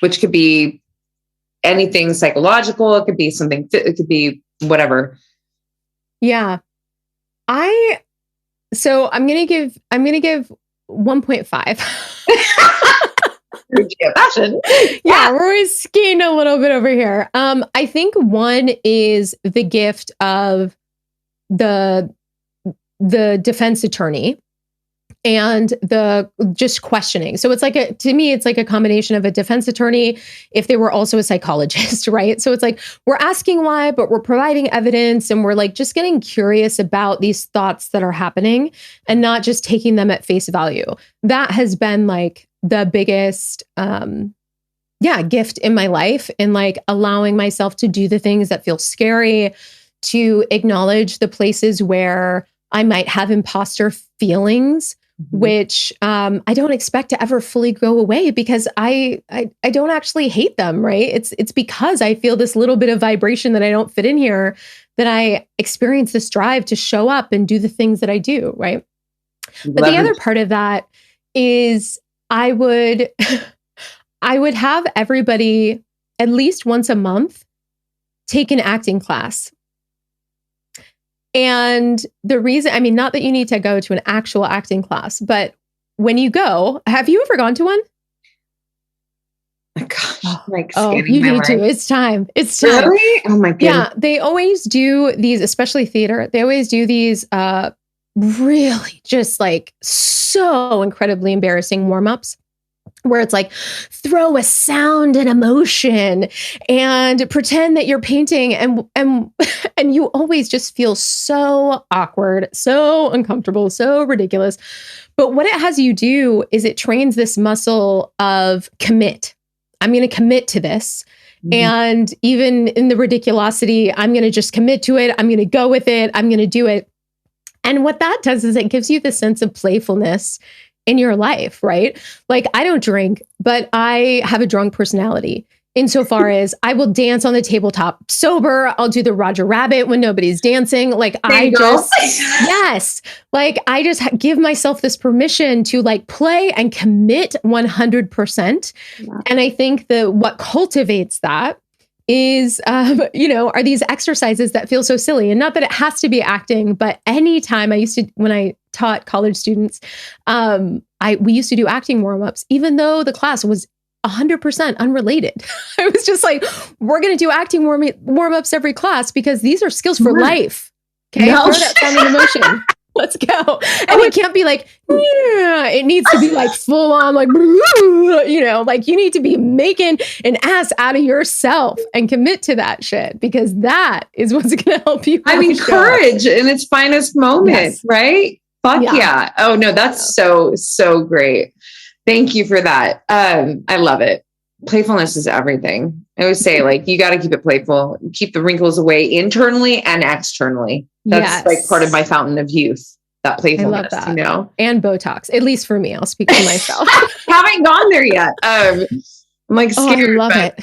Which could be anything psychological. It could be something, it could be whatever. Yeah. So I'm going to give 1.5. Yeah, we're always skiing a little bit over here. I think one is the gift of the defense attorney and the just questioning. So it's like to me, it's like a combination of a defense attorney if they were also a psychologist, right? So it's like we're asking why, but we're providing evidence and we're like just getting curious about these thoughts that are happening and not just taking them at face value. That has been like the biggest gift in my life, in like allowing myself to do the things that feel scary, to acknowledge the places where I might have imposter feelings, which I don't expect to ever fully go away because I don't actually hate them, right? It's because I feel this little bit of vibration that I don't fit in here, that I experience this drive to show up and do the things that I do, right? But the other part of that is I would have everybody at least once a month take an acting class. And the reason, I mean, not that you need to go to an actual acting class, but when you go, have you ever gone to one? Oh, gosh, like you need to. It's time. It's time. Really? Oh my goodness. Yeah, they always do these, especially theater. They always do these really just like so incredibly embarrassing warm-ups where it's like throw a sound and emotion and pretend that you're painting and you always just feel so awkward, so uncomfortable, so ridiculous. But what it has you do is it trains this muscle of commit. I'm going to commit to this. And even in the ridiculosity, I'm going to just commit to it. I'm going to go with it. I'm going to do it. And what that does is it gives you the sense of playfulness in your life, right? Like I don't drink, but I have a drunk personality insofar as I will dance on the tabletop sober. I'll do the Roger Rabbit when nobody's dancing. Like I just give myself this permission to like play and commit 100%. Yeah. And I think that what cultivates that is, are these exercises that feel so silly. And not that it has to be acting, but anytime when I taught college students, we used to do acting warm-ups, even though the class was 100% unrelated. I was just like, we're going to do acting warm-ups every class because these are skills for life. Okay. Throw that sound and emotion. Let's go. And it can't be like, yeah, it needs to be like full on, like, like you need to be making an ass out of yourself and commit to that shit because that is what's going to help you. I mean, courage in its finest moment, right? Fuck yeah. Oh no, that's so great. Thank you for that. I love it. Playfulness is everything. I always say like, you got to keep it playful, keep the wrinkles away internally and externally. That's like part of my fountain of youth, that playfulness, I love that. And Botox, at least for me, I'll speak for myself. Haven't gone there yet. I'm like scared. I love it.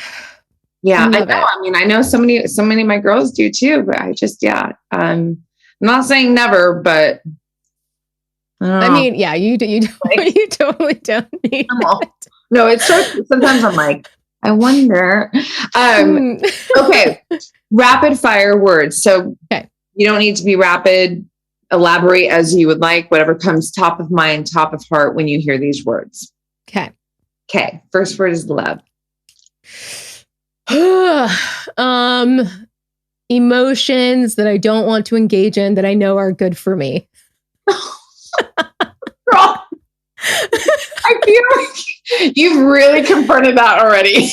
Yeah, I know. I mean, I know so many of my girls do too, but I just, I'm not saying never, but I mean, yeah, you totally don't need it. No, it's sometimes I'm like, I wonder. Okay. Rapid fire words. So you don't need to be rapid. Elaborate as you would like, whatever comes top of mind, top of heart when you hear these words. Okay. First word is love. Emotions that I don't want to engage in that I know are good for me. I feel like you've really confronted that already.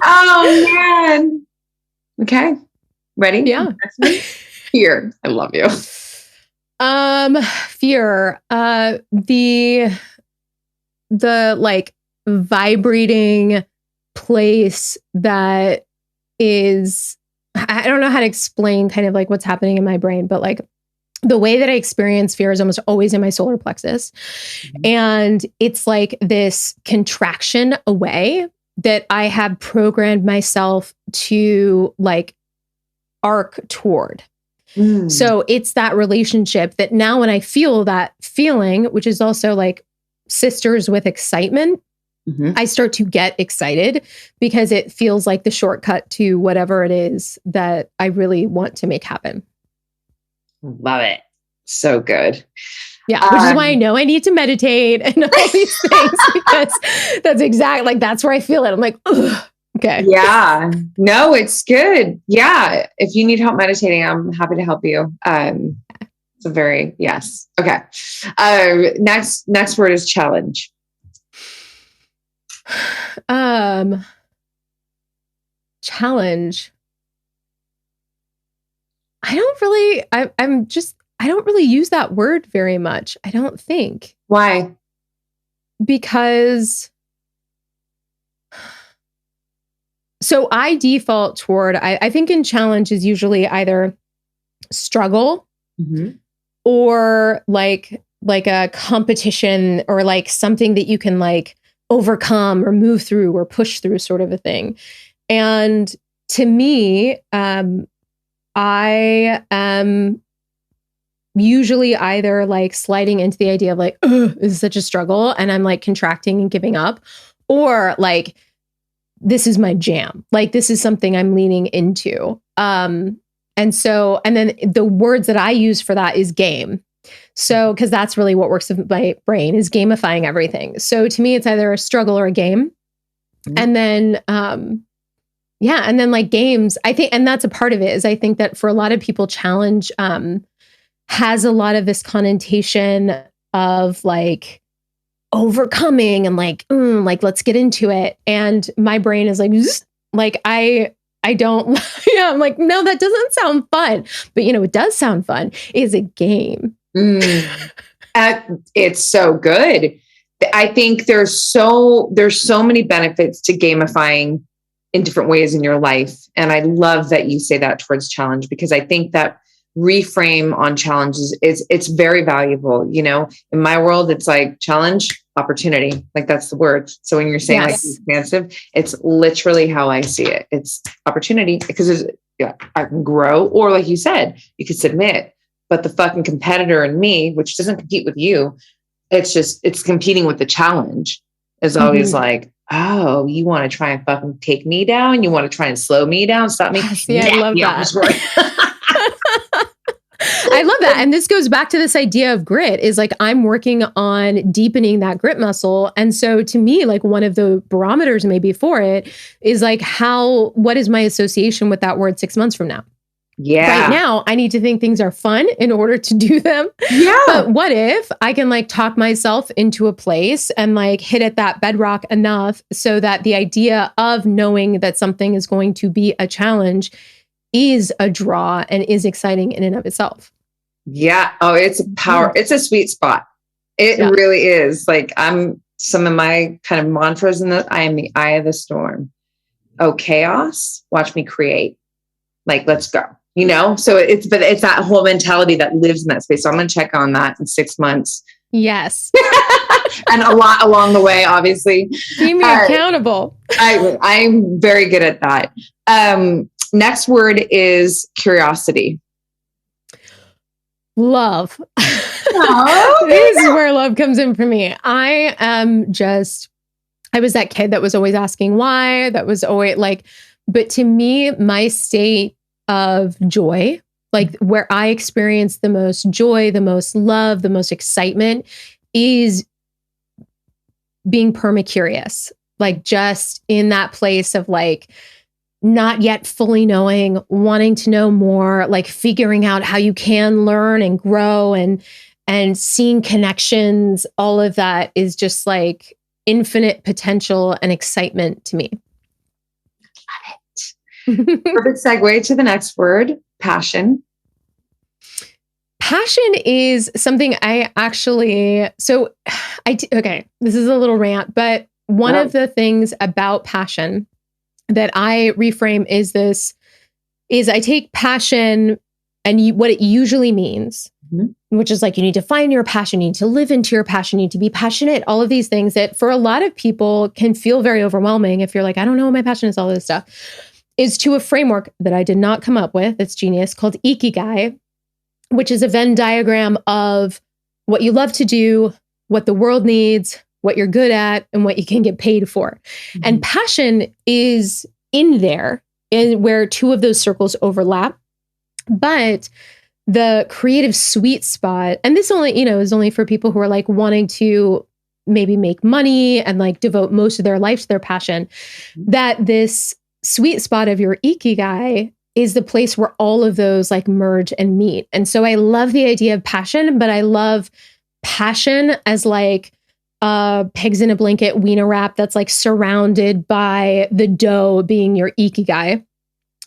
Oh man. Okay. Ready? Yeah. Fear. I love you. Fear. The like vibrating place that is, I don't know how to explain kind of like what's happening in my brain, but like the way that I experience fear is almost always in my solar plexus. Mm-hmm. And it's like this contraction away that I have programmed myself to like arc toward. So it's that relationship that now when I feel that feeling, which is also like sisters with excitement, I start to get excited because it feels like the shortcut to whatever it is that I really want to make happen. Love it. So good. Yeah, which is why I know I need to meditate and all these things because that's exactly like that's where I feel it. I'm like, ugh. Okay. Yeah. No, it's good. Yeah. If you need help meditating, I'm happy to help you. It's a very, yes. Okay. Next word is challenge. Challenge. I don't really, I don't really use that word very much. I don't think. Why? Because so I default toward, I think in challenge is usually either struggle or like a competition or like something that you can like overcome or move through or push through sort of a thing. And to me, I am usually either like sliding into the idea of like, this is such a struggle and I'm like contracting and giving up, or like, this is my jam. Like, this is something I'm leaning into. And then the words that I use for that is game. So, because that's really what works with my brain is gamifying everything. So to me, it's either a struggle or a game. And then, and then like games, I think, and that's a part of it is I think that for a lot of people, challenge has a lot of this connotation of like, overcoming and like let's get into it. And my brain is like I don't I'm like, no, that doesn't sound fun. But it does sound fun. Is a game. It's so good. I think there's so many benefits to gamifying in different ways in your life. And I love that you say that towards challenge, because I think that reframe on challenges it's very valuable. In my world, it's like challenge, opportunity, like that's the word. So when you're saying like expansive, it's literally how I see it. It's opportunity because I can grow, or like you said, you could submit, but the fucking competitor in me, which doesn't compete with you, it's competing with the challenge, is always like, oh, you want to try and fucking take me down? You want to try and slow me down? Stop me? I love that. I love that. And this goes back to this idea of grit is like, I'm working on deepening that grit muscle. And so to me, like one of the barometers maybe for it is like what is my association with that word 6 months from now? Yeah. Right now, I need to think things are fun in order to do them. Yeah. But what if I can like talk myself into a place and like hit at that bedrock enough so that the idea of knowing that something is going to be a challenge is a draw and is exciting in and of itself. Yeah. Oh, it's a power. It's a sweet spot. It really is. Like some of my kind of mantras in I am the eye of the storm. Oh, chaos. Watch me create. Like, let's go. So it's that whole mentality that lives in that space. So I'm going to check on that in 6 months. Yes. And a lot along the way, obviously. Keep me accountable. I'm very good at that. Next word is curiosity. Love. This is where love comes in for me. I was that kid that was always asking why, that was always like, but to me, my state of joy, like where I experience the most joy, the most love, the most excitement is being perma-curious, like just in that place of like, not yet fully knowing, wanting to know more, like figuring out how you can learn and grow and seeing connections. All of that is just like, infinite potential and excitement to me. Love it. Perfect segue to the next word, passion. Passion is something I actually, okay, this is a little rant, but one of the things about passion that I reframe is I take passion and what it usually means, which is like, you need to find your passion, you need to live into your passion, you need to be passionate, all of these things that for a lot of people can feel very overwhelming. If you're like, I don't know what my passion is, all this stuff, is to a framework that I did not come up with. It's genius, called Ikigai, which is a Venn diagram of what you love to do, what the world needs, what you're good at, and what you can get paid for. And passion is in there, where two of those circles overlap. But the creative sweet spot, and this only, is only for people who are like wanting to maybe make money and like devote most of their life to their passion, that this sweet spot of your Ikigai is the place where all of those like merge and meet. And so I love the idea of passion, but I love passion as like pigs in a blanket wiener wrap that's like surrounded by the dough being your Ikigai.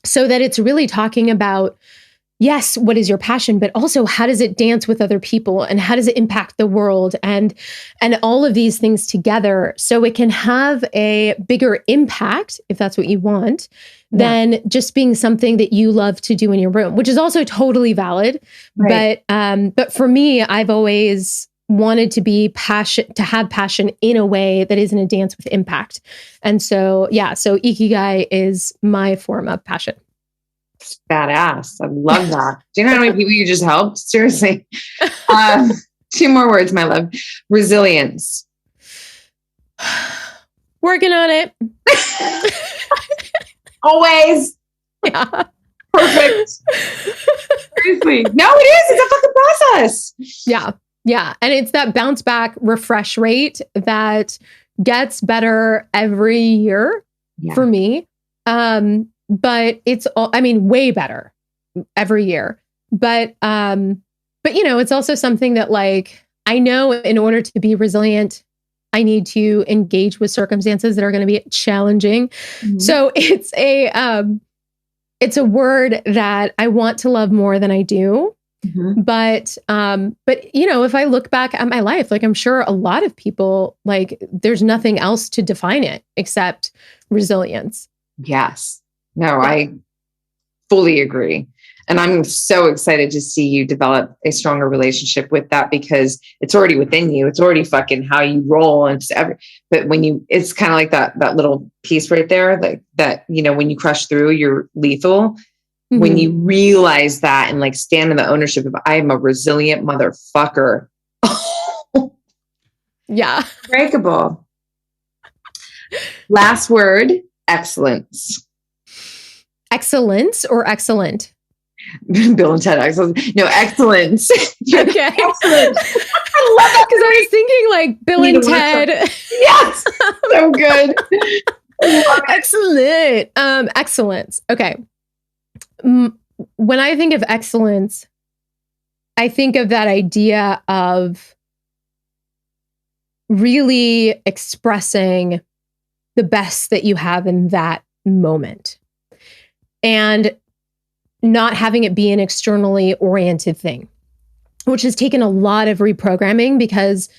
So that it's really talking about, yes, what is your passion, but also how does it dance with other people and how does it impact the world and all of these things together so it can have a bigger impact, if that's what you want, than just being something that you love to do in your room, which is also totally valid. Right. But for me, I've always wanted to have passion in a way that isn't a dance with impact. And so, so Ikigai is my form of passion. It's badass. I love that. Do you know how many people you just helped? Seriously. 2 more words, my love. Resilience. Working on it. Always. Yeah. Perfect. Seriously. No, it is. It's a fucking process. Yeah. Yeah. And it's that bounce back refresh rate that gets better every year for me. But it's way better every year. But it's also something that like, I know in order to be resilient, I need to engage with circumstances that are going to be challenging. So it's a word that I want to love more than I do. But if I look back at my life, like I'm sure a lot of people, like there's nothing else to define it except resilience. Yes. No, I fully agree. And I'm so excited to see you develop a stronger relationship with that because it's already within you. It's already fucking how you roll. And but it's kind of like that little piece right there, like that, when you crush through, you're lethal. When you realize that and like stand in the ownership of, I am a resilient motherfucker. Yeah. Breakable. Last word, excellence. Excellence or excellent? Bill and Ted excellence. No, excellence. Okay. Excellent. I love that because I was thinking like Bill and Ted. Yes. So good. Excellent. Excellence. Okay. When I think of excellence, I think of that idea of really expressing the best that you have in that moment and not having it be an externally oriented thing, which has taken a lot of reprogramming because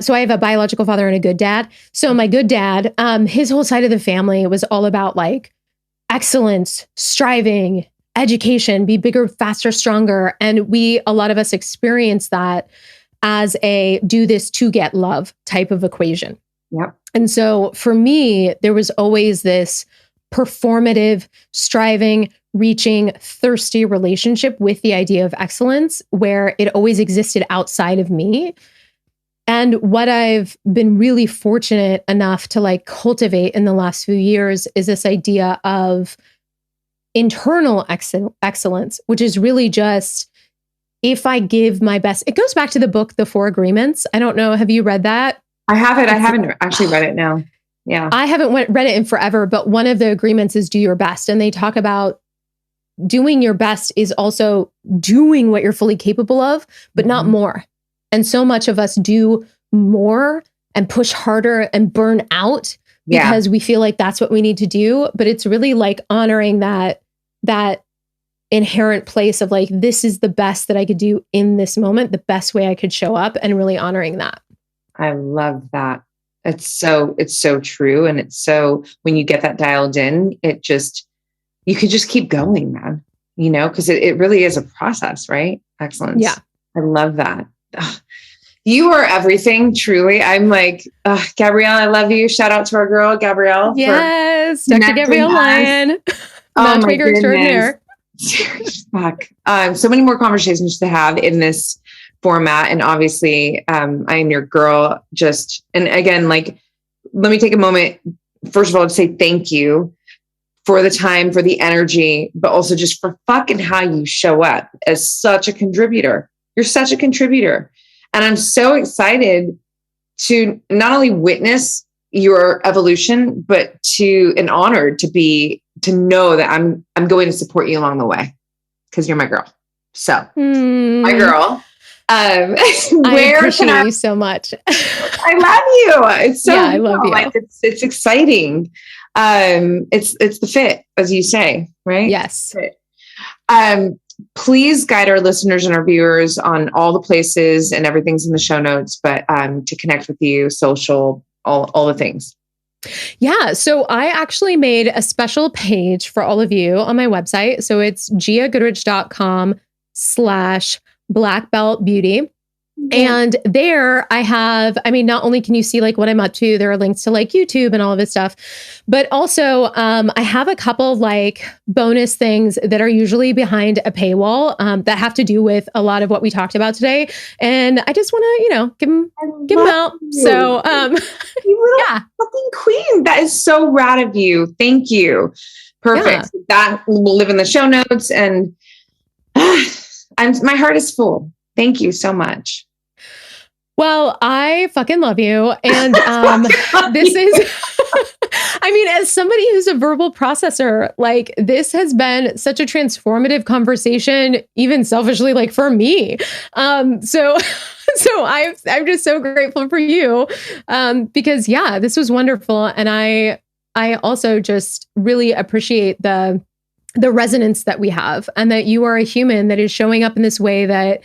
so I have a biological father and a good dad. So my good dad, his whole side of the family was all about like excellence, striving, education, be bigger, faster, stronger. And a lot of us experience that as a do this to get love type of equation. Yep. And so for me, there was always this performative, striving, reaching, thirsty relationship with the idea of excellence where it always existed outside of me. And what I've been really fortunate enough to like cultivate in the last few years is this idea of internal excellence, which is really just if I give my best. It goes back to the book, The 4 Agreements. I don't know. Have you read that? I haven't. I haven't actually read it now. Yeah. I haven't read it in forever, but one of the agreements is do your best. And they talk about doing your best is also doing what you're fully capable of, but not more. And so much of us do more and push harder and burn out because we feel like that's what we need to do. But it's really like honoring that inherent place of like, this is the best that I could do in this moment, the best way I could show up, and really honoring that. I love that. It's so true. And it's so, when you get that dialed in, you could just keep going, man, because it really is a process, right? Excellence. Yeah. I love that. Ugh. You are everything, truly. I'm like, Gabrielle, I love you. Shout out to our girl, Gabrielle. Yes. Dr. Gabrielle Lyon. Matchmaker extraordinaire. Fuck. So many more conversations to have in this format. And obviously, I am your girl. And again, like, let me take a moment, first of all, to say thank you for the time, for the energy, but also just for fucking how you show up as such a contributor. You're such a contributor. And I'm so excited to not only witness your evolution, but and honored to know that I'm going to support you along the way, because you're my girl. So my girl. I appreciate you so much. I love you. It's so I love you. Like, it's exciting. It's the fit, as you say, right? Yes. Please guide our listeners and our viewers on all the places, and everything's in the show notes, but to connect with you, social, all the things. Yeah. So I actually made a special page for all of you on my website. So it's giagoodrich.com/blackbeltbeauty. And there I have, not only can you see like what I'm up to, there are links to like YouTube and all of this stuff, but also I have a couple like bonus things that are usually behind a paywall that have to do with a lot of what we talked about today. And I just want to, give them out. You. So, you little fucking queen. That is so rad of you. Thank you. Perfect. Yeah. That will live in the show notes, and my heart is full. Thank you so much. Well, I fucking love you. And this is, as somebody who's a verbal processor, like, this has been such a transformative conversation, even selfishly, like, for me. So I'm just so grateful for you, because this was wonderful. And I also just really appreciate the resonance that we have, and that you are a human that is showing up in this way that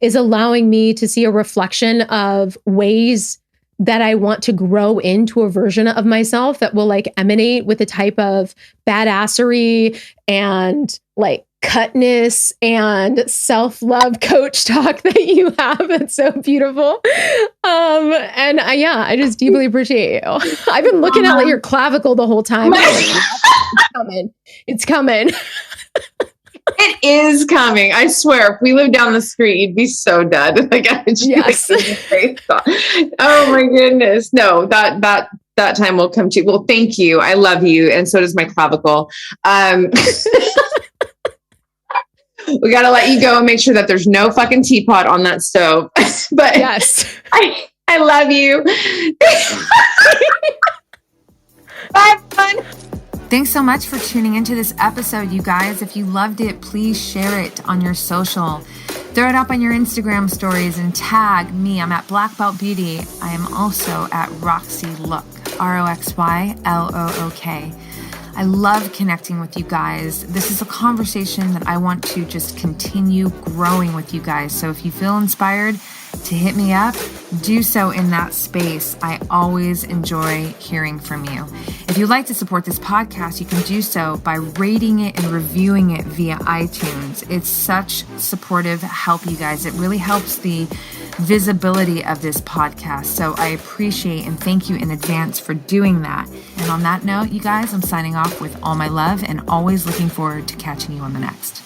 is allowing me to see a reflection of ways that I want to grow into a version of myself that will like emanate with a type of badassery and like cutness and self-love coach talk that you have. It's so beautiful. And I just deeply appreciate you. I've been looking at like your clavicle the whole time. It's coming. It is coming. I swear, if we lived down the street, you'd be so dead. Like, I just oh my goodness. No, that time will come too. Well, thank you. I love you. And so does my clavicle. We got to let you go and make sure that there's no fucking teapot on that stove. But yes, I love you. Bye, everyone. Thanks so much for tuning into this episode, you guys. If you loved it, please share it on your social. Throw it up on your Instagram stories and tag me. I'm at Black Belt Beauty. I am also at Roxy Look, RoxyLook. I love connecting with you guys. This is a conversation that I want to just continue growing with you guys. So if you feel inspired to hit me up, do so in that space. I always enjoy hearing from you. If you'd like to support this podcast, you can do so by rating it and reviewing it via iTunes. It's such supportive help, you guys. It really helps the visibility of this podcast. So I appreciate and thank you in advance for doing that. And on that note, you guys, I'm signing off with all my love and always looking forward to catching you on the next.